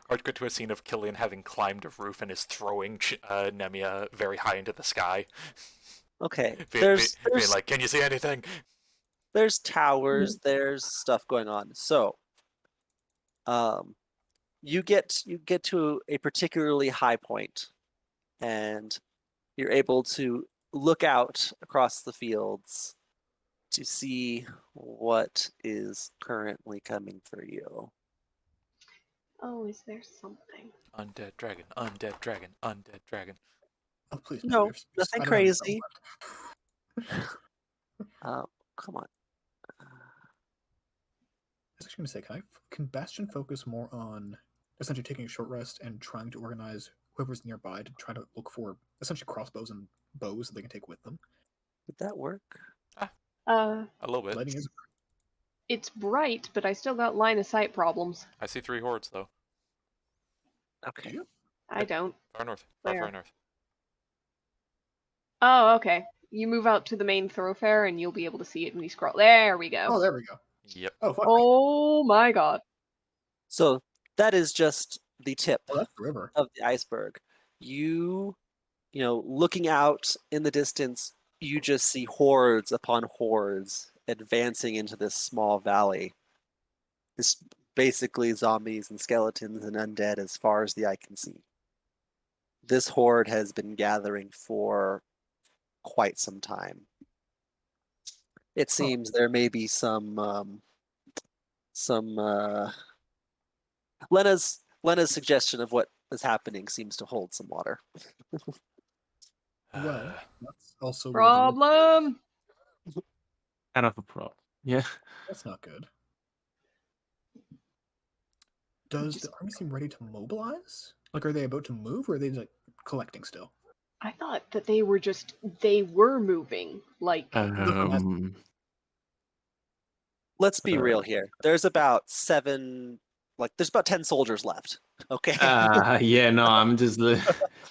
Or go to a scene of Killian having climbed a roof and is throwing Nemia very high into the sky. Okay. Being There's like, can you see anything? there's towers, there's stuff going on. So, you get to a particularly high point, and you're able to look out across the fields to see what is currently coming for you. Oh, is there something? Undead dragon, undead dragon, undead dragon. Oh, please, No, we have nothing I don't have crazy. somewhere. Come on. I was actually going to say, can Bastion focus more on essentially taking a short rest and trying to organize whoever's nearby to try to look for essentially crossbows and bows that they can take with them? Did that work? Uh, A little bit. Lighting is it's bright, but I still got line of sight problems. I see 3 hordes though. Okay. Do you? I don't. Far north. Where? Far north. Oh, okay. You move out to the main thoroughfare and you'll be able to see it when you scroll. There we Oh, go. there we go. Yep. Oh, fuck. Oh my god. So that is just the tip Oh, that's the river. of the iceberg. Looking out in the distance, you just see hordes upon hordes advancing into this small valley. It's basically zombies and skeletons and undead as far as the eye can see. This horde has been gathering for quite some time. It seems there may be some Lena's suggestion of what is happening seems to hold some water. Well, that's also where Problem. Kind of a problem. Yeah. that's not good. Does the army seem ready to mobilize? Like, are they about to move, or are they like collecting still? I thought that they were moving. Like, Let's be real here. There's about 10 soldiers left. Okay. yeah, no, I'm just.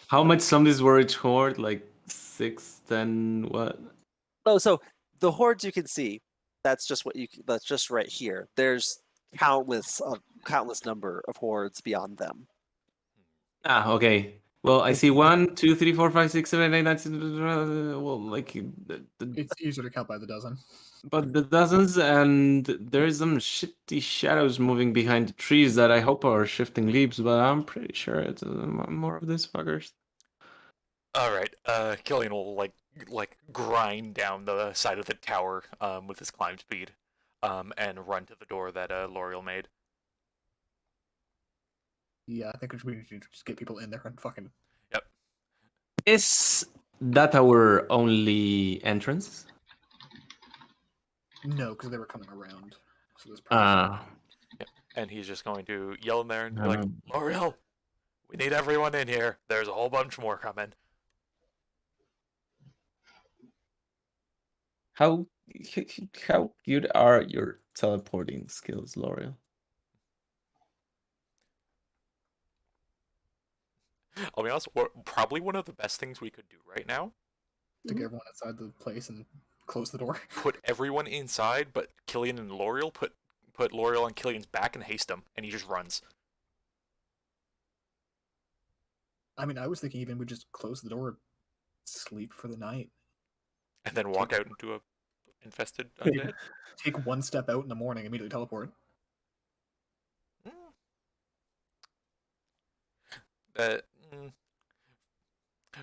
How much zombies were each horde? Like 6, 10, what? Oh, so the hordes you can see, that's just right here. There's countless number of hordes beyond them. Okay. Well, I see 1, 2, 3, 4, 5, 6, 7, 8, 9, 10, well, like, It's easier to count by the dozen. but the dozens, and there's some shitty shadows moving behind the trees that I hope are shifting leaves, but I'm pretty sure it's more of these fuckers. All right. Killian will like grind down the side of the tower with his climb speed, and run to the door that L'Oreal made. Yeah, I think we need to just get people in there and fucking. Yep. Is that our only entrance? No, because they were coming around. So there's probably Yep. And he's just going to yell in there and be like, L'Oreal, we need everyone in here. There's a whole bunch more coming. How good are your teleporting skills, L'Oreal? I'll be honest, probably one of the best things we could do right now. to get everyone inside the place and close the door. Put everyone inside, but Killian and L'Oreal, put L'Oreal on Killian's back and haste him, and he just runs. I mean, I was thinking even we just close the door, sleep for the night, And then walk out into a infested undead. take one step out in the morning, immediately teleport.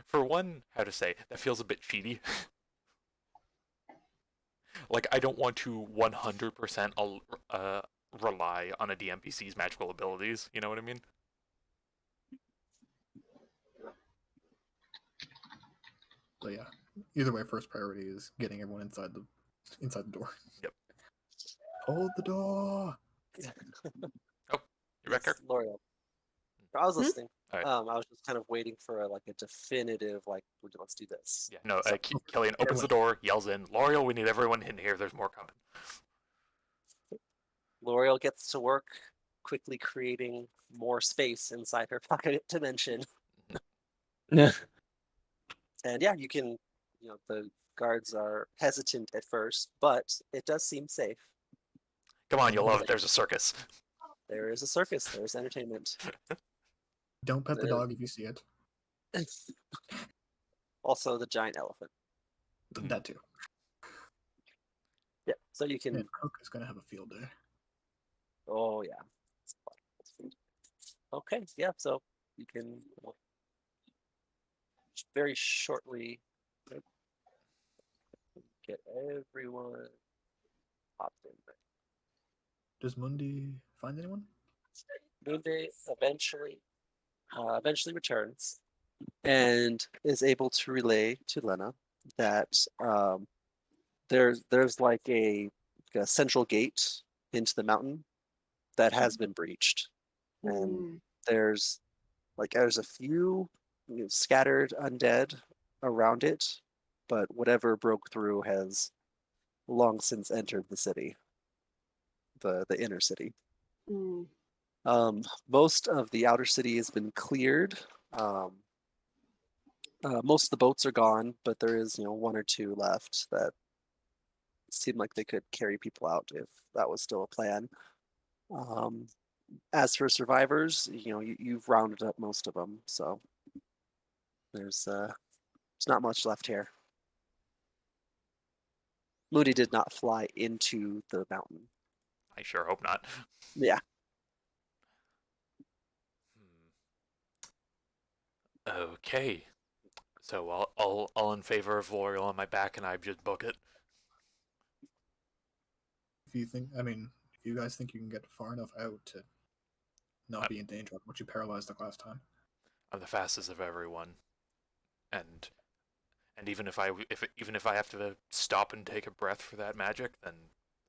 For one, how to say, that feels a bit cheaty. Like, I don't want to 100% rely on a DMPC's magical abilities, you know what I mean? But yeah, either way, first priority is getting everyone inside the door. Yep. Hold the door. You back here? L'Oreal. I was listening. Alright. I was just kind of waiting for a definitive let's do this. Yeah, no, So- Killian opens the door, yells in, L'Oreal, we need everyone in here, there's more coming. L'Oreal gets to work quickly creating more space inside her pocket dimension. Yeah. And yeah, you can, the guards are hesitant at first, but it does seem safe. Come on, you'll love it, there's a circus. there is a circus. There's entertainment. Don't pet the Uh, dog if you see it. Also, the giant elephant. That too. Yeah, so you can. Man, Cook is gonna have a field day. Oh yeah. It's a lot of food. Okay, yeah. So you can very shortly get everyone popped in. Does Mundi find anyone? Moonday eventually returns and is able to relay to Lena that there's like a central gate into the mountain that has been breached, and Mm. there's a few scattered undead around it, but whatever broke through has long since entered the city, the inner city. Mm. Most of the outer city has been cleared. Most of the boats are gone, but there is one or two left that seem like they could carry people out if that was still a plan. As for survivors, you've rounded up most of them, so there's not much left here. Moody did not fly into the mountain. I sure hope not. Yeah. Okay. So all in favor of L'Oreal on my back, and I just book it. If you think, I mean, if you guys think you can get far enough out to not be in danger, what you paralyzed like last time. I'm the fastest of everyone, and even if I have to stop and take a breath for that magic, then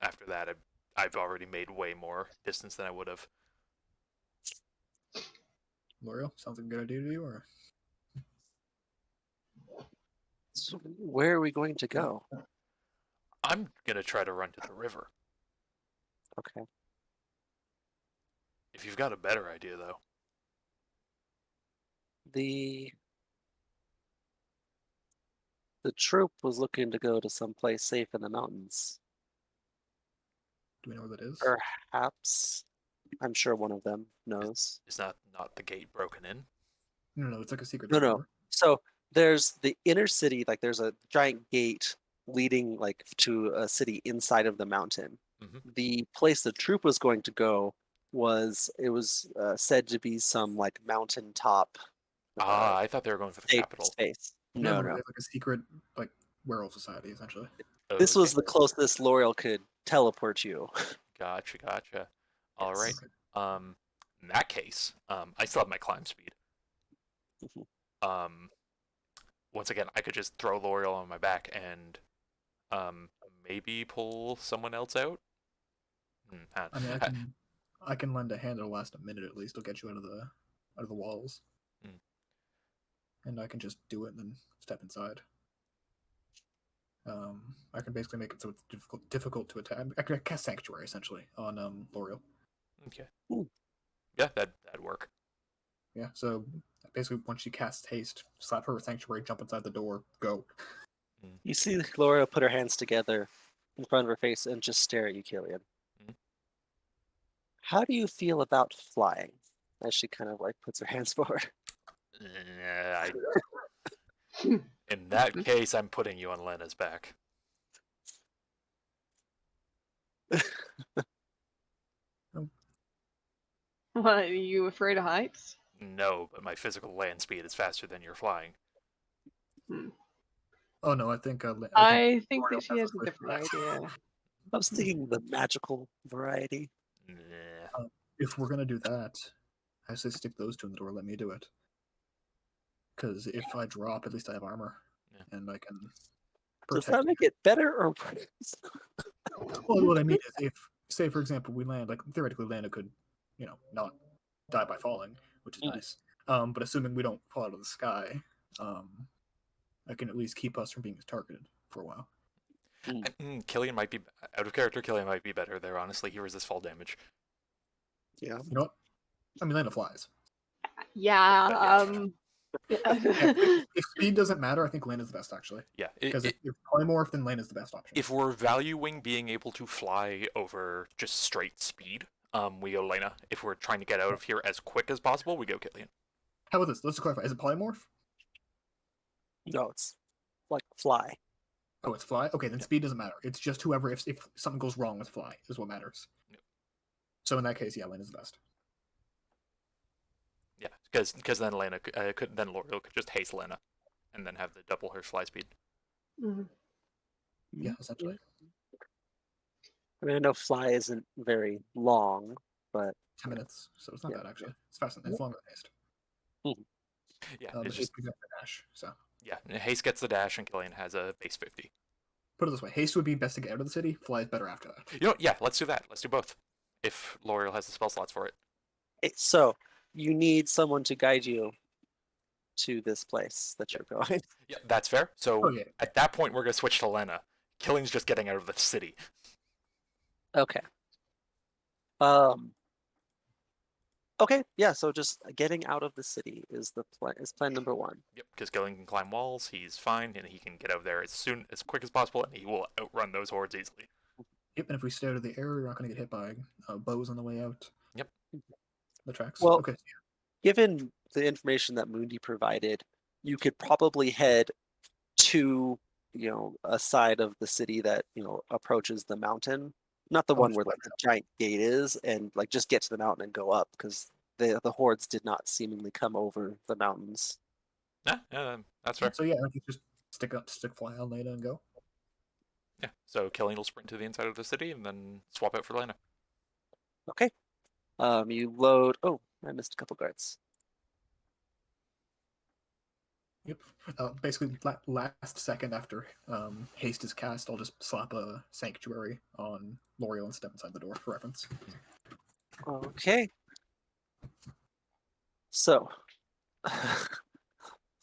after that I've already made way more distance than I would have. L'Oreal, sounds like a good idea to you, or So where are we going to go? I'm gonna try to run to the river. Okay. If you've got a better idea, though. The troop was looking to go to some place safe in the mountains. do we know where that is? Perhaps, I'm sure one of them knows. Is not the gate broken in? No, it's like a secret. No. door. So there's the inner city, like there's a giant gate leading like to a city inside of the mountain. Mhm. The place the troop was going to go was said to be some like mountaintop I thought they were going for the safe capital. space. No, No. they have like a secret like werewolf society essentially. This was Okay. the closest L'Oreal could teleport you. Gotcha. All Yes. right. In that case, I still have my climb speed. Mhm. Once again, I could just throw L'Oreal on my back and maybe pull someone else out. I mean, I can lend a hand. It'll last a minute at least. It'll get you out of the walls, and I can just do it and then step inside. I can basically make it so it's difficult to attack. I can cast Sanctuary essentially on L'Oreal. Okay. Ooh. Yeah, that'd work. Yeah, so basically once she casts haste, slap her with Sanctuary, jump inside the door, go. You see L'Oreal put her hands together in front of her face and just stare at you, Killian. Mhm. How do you feel about flying? As she kind of like puts her hands forward. In that case, I'm putting you on Lena's back. What, are you afraid of heights? No, but my physical land speed is faster than your flying. Oh no, I think I think L'Oreal that she has has a a different idea. I was thinking the magical variety. Nah. If we're gonna do that, I say stick those two in the door. Let me do it. Because if I drop, at least I have armor, Yeah. and I can. Does protect that make it better or worse? Well, what I mean is, if say for example we land, like theoretically, Lana could, not die by falling, which is nice. But assuming we don't fall out of the sky, I can at least keep us from being targeted for a while. Killian might be out of character. Killian might be better there. Honestly, he resists fall damage. Yeah. You know what? I mean, Lana flies. Yeah, If speed doesn't matter, I think Lana's the best actually. Yeah. Because if polymorph, then Lana's the best option. If we're valuing being able to fly over just straight speed, we go Lena. If we're trying to get out of here as quick as possible, we go Killian. How about this? Let's just clarify. Is it polymorph? No, it's like fly. Oh, it's fly? Okay, then Yeah. speed doesn't matter. It's just whoever, if something goes wrong with fly, is what matters. Yep. So in that case, yeah, Lena's the best. Yeah, because then Lena could then L'Oreal could just haste Lena, and then have the double her fly speed. Mhm. Yeah, essentially. I mean, I know fly isn't very long, but 10 minutes, so it's not Yeah. bad actually. It's faster. It's longer than haste. Yeah, But it's haste just gives up the dash. So yeah. Haste gets the dash, and Killian has a base 50. put it this way: haste would be best to get out of the city. Fly is better after that. You know, what? Yeah, let's do that. Let's do both. If L'Oreal has the spell slots for it. so you need someone to guide you to this place that you're going. Yeah, that's fair. So Oh yeah. at that point, we're gonna switch to Lena. Killian's just getting out of the city. Okay. Okay, yeah, so just getting out of the city is the plan is plan number 1. Yep, because Killian can climb walls. He's fine, and he can get out there as quick as possible, and he will outrun those hordes easily. Yep. And if we stay out of the area, we're not going to get hit by bows on the way out. Yep. The tracks. Well- Okay. Given the information that Mundi provided, you could probably head to, a side of the city that, approaches the mountain. Not the Oh, one just where right like the giant gate is, and like just get to the mountain and go up because the hordes did not seemingly come over the mountains. Yeah, that's fair. So yeah, like you just stick fly on Lena and go. Yeah, so Killian will sprint to the inside of the city and then swap out for Lena. Okay. You load. Oh, I missed a couple guards. Yep. Basically, last second after haste is cast, I'll just slap a sanctuary on L'Oreal and step inside the door for reference. Okay. So,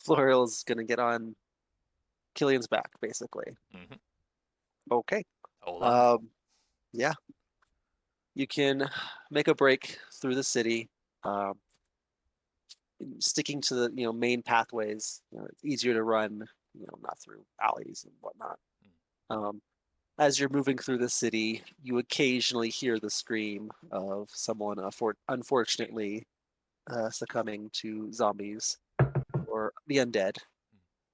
L'Oreal's gonna get on Killian's back, basically. Mhm. Okay. Hold on. Yeah. You can make a break through the city, sticking to the main pathways. It's easier to run, not through alleys and whatnot. As you're moving through the city, you occasionally hear the scream of someone unfortunately succumbing to zombies or the undead.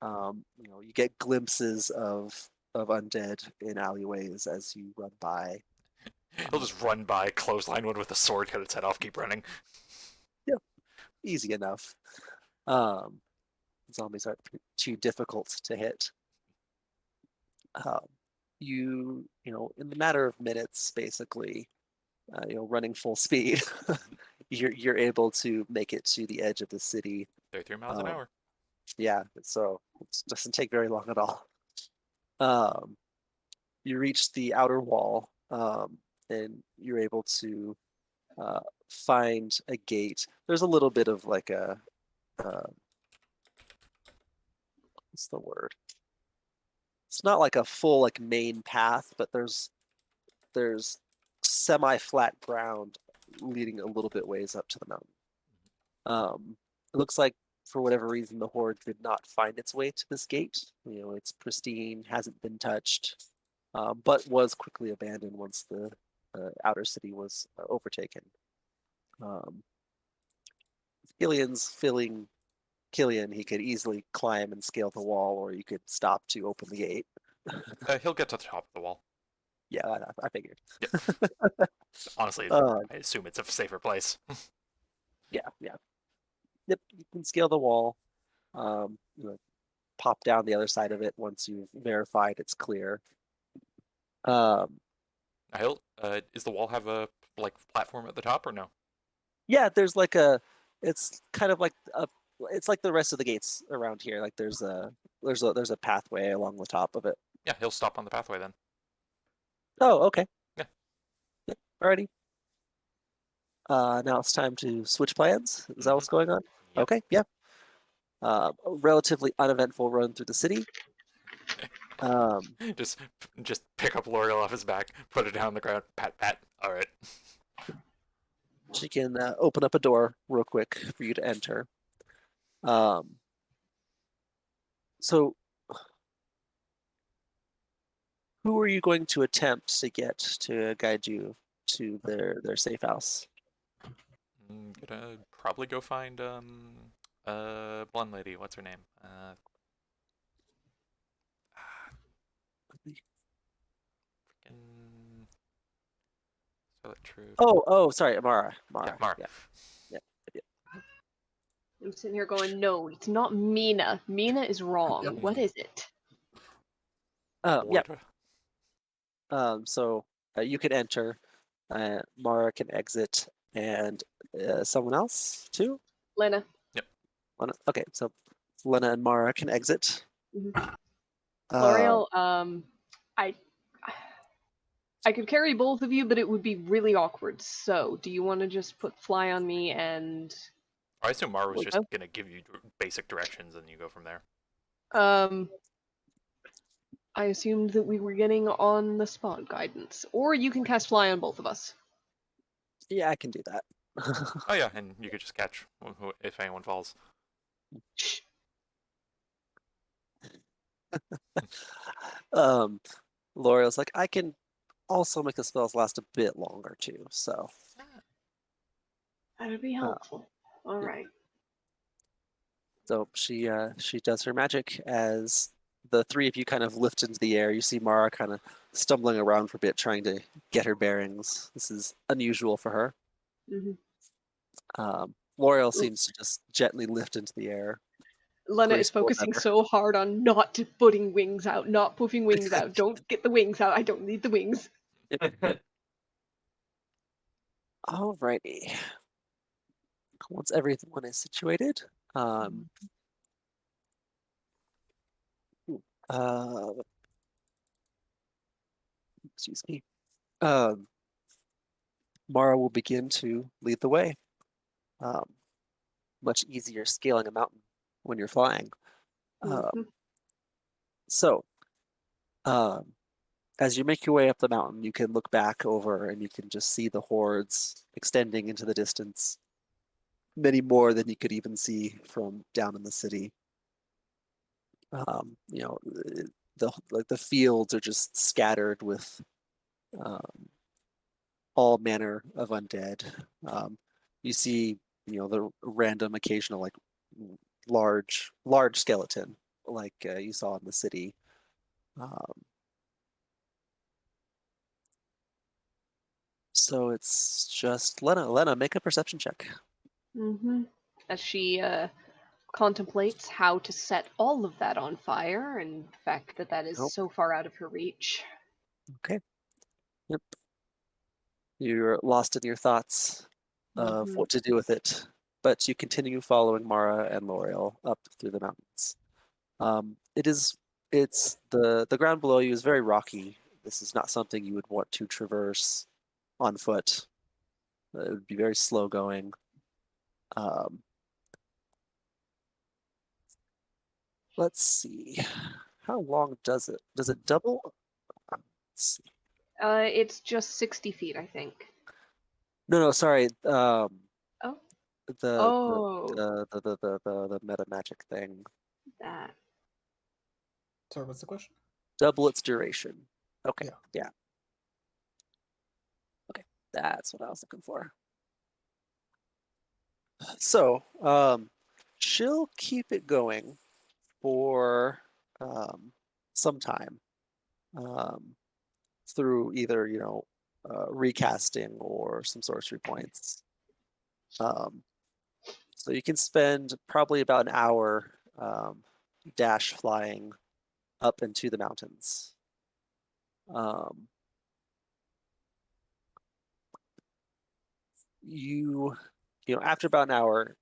You get glimpses of undead in alleyways as you run by. He'll just run by, clothesline one with a sword, cut its head off, keep running. Easy enough. Zombies aren't too difficult to hit. In the matter of minutes, basically, running full speed, you're able to make it to the edge of the city. 33 miles an hour. Yeah, so it doesn't take very long at all. You reach the outer wall, and you're able to find a gate. There's a little bit of like a what's the word? It's not like a full like main path, but there's semi-flat ground leading a little bit ways up to the mountain. It looks like for whatever reason the horde did not find its way to this gate. It's pristine, hasn't been touched, but was quickly abandoned once the outer city was overtaken. Killian's filling Killian, he could easily climb and scale the wall, or you could stop to open the gate. He'll get to the top of the wall. Yeah, I figured. Honestly, Uh, I assume it's a safer place. yeah. Yep, you can scale the wall. Pop down the other side of it once you've verified it's clear. He'll, is the wall have a platform at the top or no? Yeah, there's like it's kind of like it's like the rest of the gates around here. Like there's a pathway along the top of it. Yeah, he'll stop on the pathway then. Oh, okay. Yeah. Yep, alrighty. Now it's time to switch plans. Is that what's going on? Yep. Okay, yeah. A relatively uneventful run through the city. Just pick up L'Oreal off his back, put it down on the ground, pat. All right. She can open up a door real quick for you to enter. So, who are you going to attempt to get to guide you to their safe house. I'm gonna probably go find blonde lady. What's her name? Freaking Scarlet Truth. Oh, sorry, Amara. Yeah, Mara. Mara. Yeah. I'm sitting here going, no, it's not Mina. Mina is wrong. Yep. What is it? Yeah. Moira. So you can enter. Mara can exit, and someone else too. Lena. Lena? Okay, so Lena and Mara can exit. Mhm. Uh, L'Oreal, I could carry both of you, but it would be really awkward. So, do you want to just put Fly on me and I assume Mara was Well, just gonna give you basic directions and you go from there. I assumed that we were getting on the spot guidance, or you can cast Fly on both of us. yeah, I can do that. Oh yeah, and you could just catch if anyone falls. Shh. L'Oreal's like, I can also make the spells last a bit longer too. So That'd be helpful. All yeah. right. so she does her magic as the three of you kind of lift into the air. You see Mara kind of stumbling around for a bit, trying to get her bearings. This is unusual for her. Mm-hmm. L'Oreal seems to just gently lift into the air. Lena is Graceful as focusing ever. so hard on not putting wings out, not puffing wings out. Don't get the wings out. I don't need the wings. Alrighty. Once everyone is situated, excuse me. Mara will begin to lead the way. Much easier scaling a mountain when you're flying. Mhm. So, as you make your way up the mountain, you can look back over and you can just see the hordes extending into the distance. Many more than you could even see from down in the city. You know, the fields are just scattered with all manner of undead. You see, the random occasional like large skeleton like you saw in the city. So it's just Lena, make a perception check. Mm-hmm. As she contemplates how to set all of that on fire, and the fact that that is Nope. so far out of her reach. Okay. Yep. You're lost in your thoughts of Mhm. what to do with it, but you continue following Mara and L'Oreal up through the mountains. It's the ground below you is very rocky. This is not something you would want to traverse on foot. It would be very slow going. Let's see. How long does it? Does it double? Let's see. It's just 60 feet, I think. No, sorry. Oh. The Oh, the meta magic thing. that. Sorry, what's the question? Double its duration. Okay. Yeah. Yeah. Okay. That's what I was looking for. So, she'll keep it going for some time through either, recasting or some sorcery points. So you can spend probably about an hour dash flying up into the mountains. After about an hour,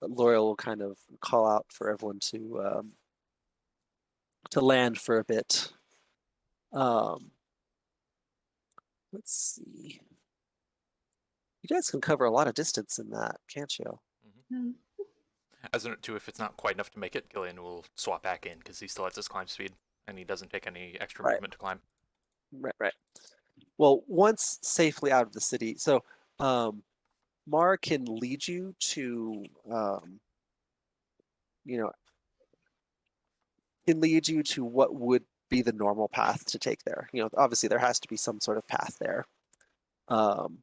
L'Oreal will kind of call out for everyone to land for a bit. Let's see. You guys can cover a lot of distance in that, can't you? Hmm. As a note too, if it's not quite enough to make it, Gillian will swap back in because he still has his climb speed and he doesn't take any extra Right. movement to climb. Right. Well, once safely out of the city, so Mara can lead you to, can lead you to what would be the normal path to take there. You know, obviously there has to be some sort of path there. An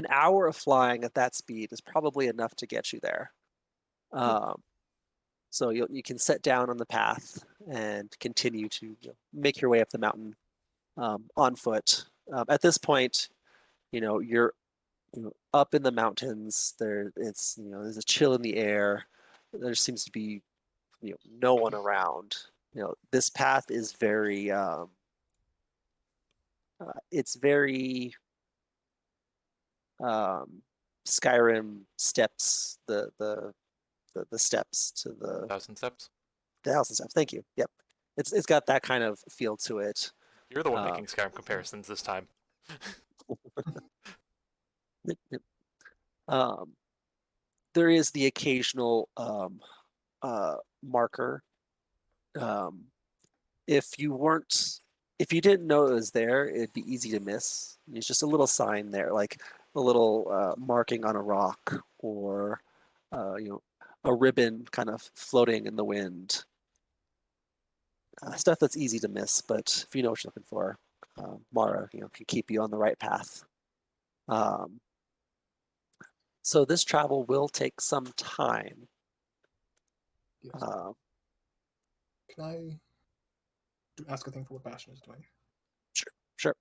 hour of flying at that speed is probably enough to get you there. So you can set down on the path and continue to make your way up the mountain on foot. At this point, you're up in the mountains. There's a chill in the air. There seems to be no one around. This path is very it's very Skyrim steps, the steps to the 1,000 steps. 1,000 steps. Thank you. Yep, it's got that kind of feel to it. You're the one making Skyrim comparisons this time. There is the occasional marker. If you didn't know it was there, it'd be easy to miss. It's just a little sign there, like a little marking on a rock, or a ribbon kind of floating in the wind. Stuff that's easy to miss, but if you know what you're looking for, Mara, can keep you on the right path. So this travel will take some time. Yes. Can I ask a thing for what Bastion is doing? Sure.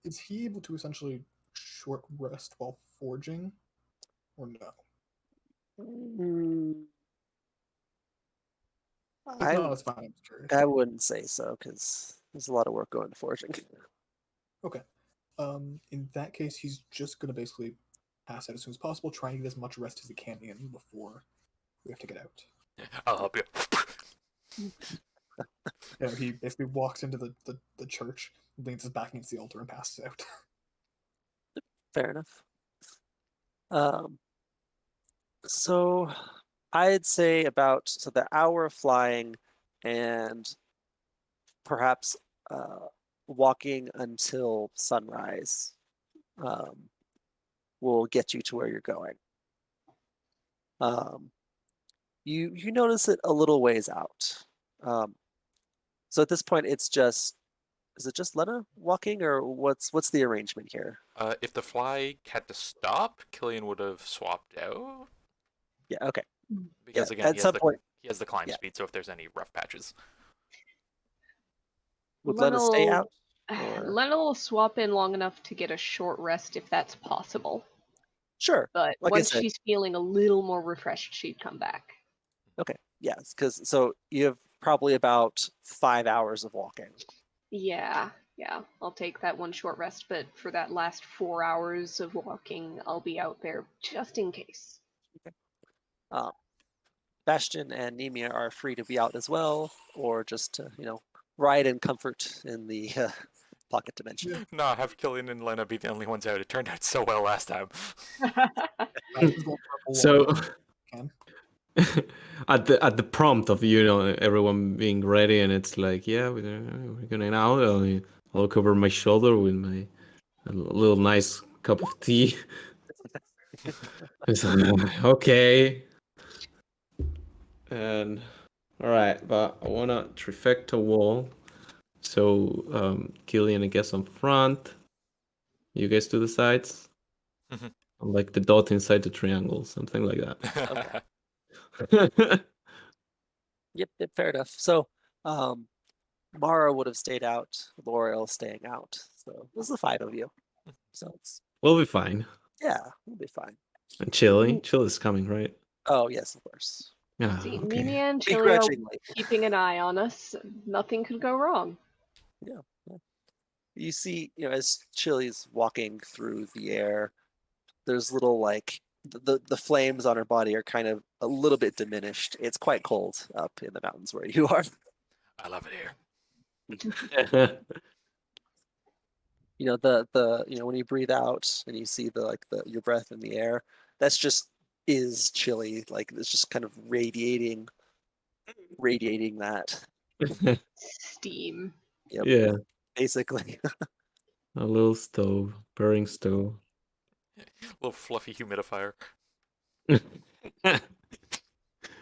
Is he able to essentially short rest while forging, or no? If not, it's fine. I'm just curious. I wouldn't say so, because there's a lot of work going to forging. Okay. In that case, he's just gonna basically pass out as soon as possible, try and get as much rest as he can in before we have to get out. I'll help you. He basically walks into the church, leans his back against the altar, and passes out. Fair enough. So I'd say about the hour of flying and perhaps walking until sunrise will get you to where you're going. You notice it a little ways out. So at this point, is it just Lena walking, or what's the arrangement here? If the fly had to stop, Killian would have swapped out. Yeah. Okay. Because Yeah, again, at some point, he has the climb yeah. speed, so if there's any rough patches. Would Lena stay Len'll- out? Or... Lena will swap in long enough to get a short rest if that's possible. Sure. But Like I once said- she's feeling a little more refreshed, she'd come back. Okay. Yes, because so you have probably about 5 hours of walking. Yeah, I'll take that one short rest, but for that last 4 hours of walking, I'll be out there just in case. Bastion and Nemia are free to be out as well, or just to, ride in comfort in the pocket dimension. Nah, have Killian and Lena be the only ones out. It turned out so well last time. Bastion's going for a full So walk. Can. at the prompt of everyone being ready, and it's like, yeah, we're gonna now. I'll cover my shoulder with my a little nice cup of tea. It's like, okay. And all right, but I want a trifecta wall. So Killian, I guess, on front. You guys to the sides. Like the dot inside the triangle, something like that. Yep, fair enough. So, Mara would have stayed out, L'Oreal staying out. So it was the 5 of you. So We'll be fine. we'll be fine. And Chili is coming, right? Oh yes, of course. Yeah. See, Okay. Mimi and Chili are Begrudgingly. keeping an eye on us. Nothing could go wrong. You see, as Chili's walking through the air, there's little the flames on her body are kind of a little bit diminished. It's quite cold up in the mountains where you are. I love it here. When you breathe out and you see your breath in the air, that's just is chilly. Like it's just kind of radiating that. Steam. Yep, Yeah, basically. a little stove, burning stove. Little fluffy humidifier.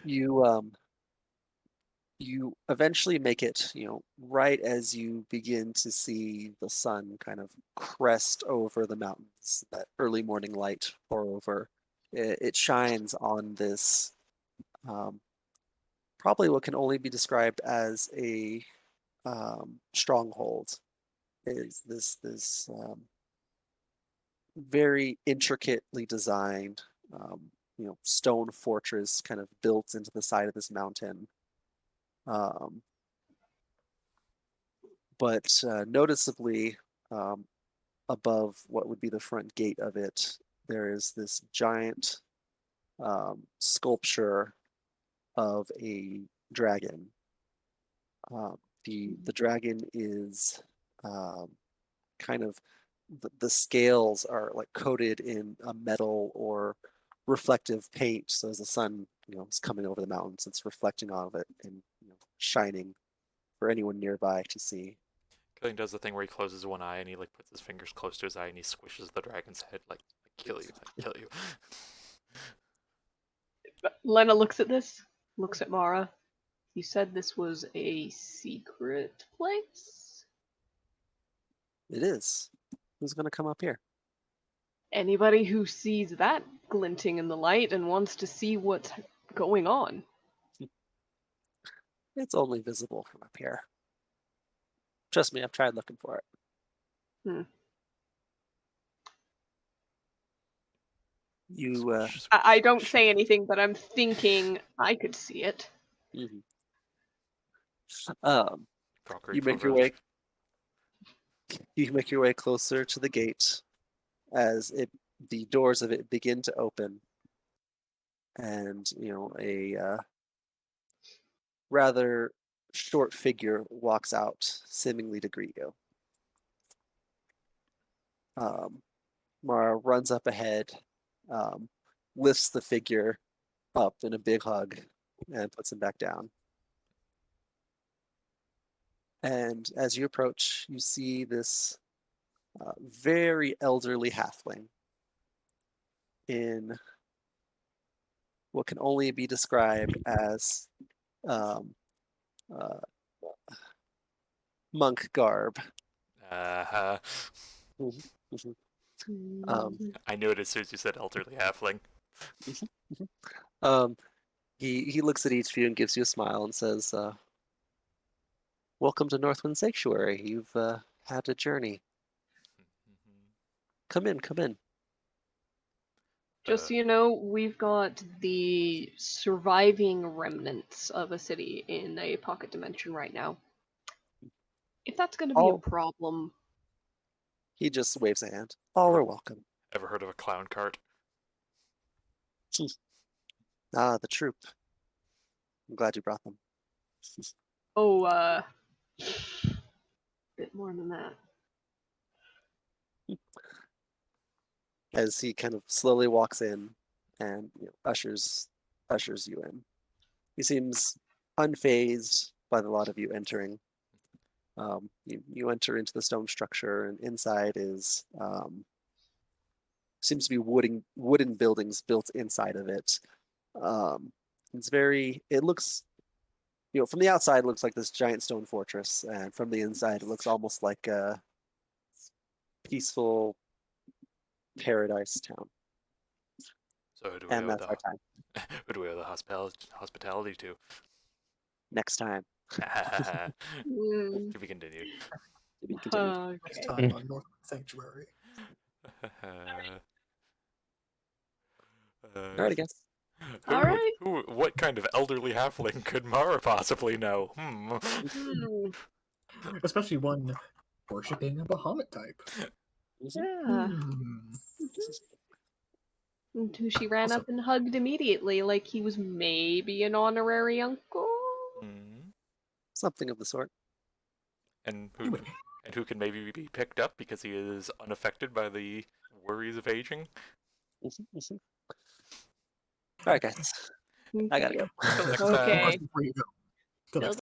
You You eventually make it, right as you begin to see the sun kind of crest over the mountains, that early morning light pour over. It shines on this, probably what can only be described as a stronghold. Is this very intricately designed, stone fortress kind of built into the side of this mountain. But noticeably, above what would be the front gate of it, there is this giant sculpture of a dragon. The dragon is kind of the scales are like coated in a metal or reflective paint. So as the sun, is coming over the mountains, it's reflecting off it and shining for anyone nearby to see. Killian does the thing where he closes one eye and he like puts his fingers close to his eye and he squishes the dragon's head like kill you, kill you. Lena looks at this, looks at Mara. You said this was a secret place? It is. Who's going to come up here? Anybody who sees that glinting in the light and wants to see what's going on. It's only visible from up here. Trust me, I've tried looking for it. You, I don't say anything, but I'm thinking I could see it. mhm. Crockery You make your way. You make your way closer to the gate as the doors of it begin to open, and a rather short figure walks out, seemingly to greet you. Mara runs up ahead, lifts the figure up in a big hug, and puts him back down. And as you approach, you see this very elderly halfling in what can only be described as monk garb. Uh-huh. I knew it as soon as you said elderly halfling. He looks at each of you and gives you a smile and says, "Welcome to Northwind Sanctuary. You've had a journey. Come in, come in." Just so you know, we've got the surviving remnants of a city in a pocket dimension right now. If that's going to be a problem. He just waves a hand. All are welcome. Ever heard of a clown cart? Ah, the troop. I'm glad you brought them. Oh, bit more than that. As he kind of slowly walks in and ushers you in. He seems unfazed by the lot of you entering. You enter into the stone structure, and inside is seems to be wooden buildings built inside of it. It looks, from the outside, it looks like this giant stone fortress, and from the inside, it looks almost like a peaceful paradise town. So who do we And owe that's our time. who do we owe the hospitality to? Next time. Mm, To be continued. To be continued. Next time on North Sanctuary. All right, I guess. Alright. What kind of elderly halfling could Mara possibly know? Especially one worshipping a Bahamut type. Yeah. Hmm. And who she ran Also- up and hugged immediately, like he was maybe an honorary uncle. Something of the sort. And Anyway, who can maybe be picked up because he is unaffected by the worries of aging? All right, guys. I gotta go. Till next Okay. time. before you go. Till next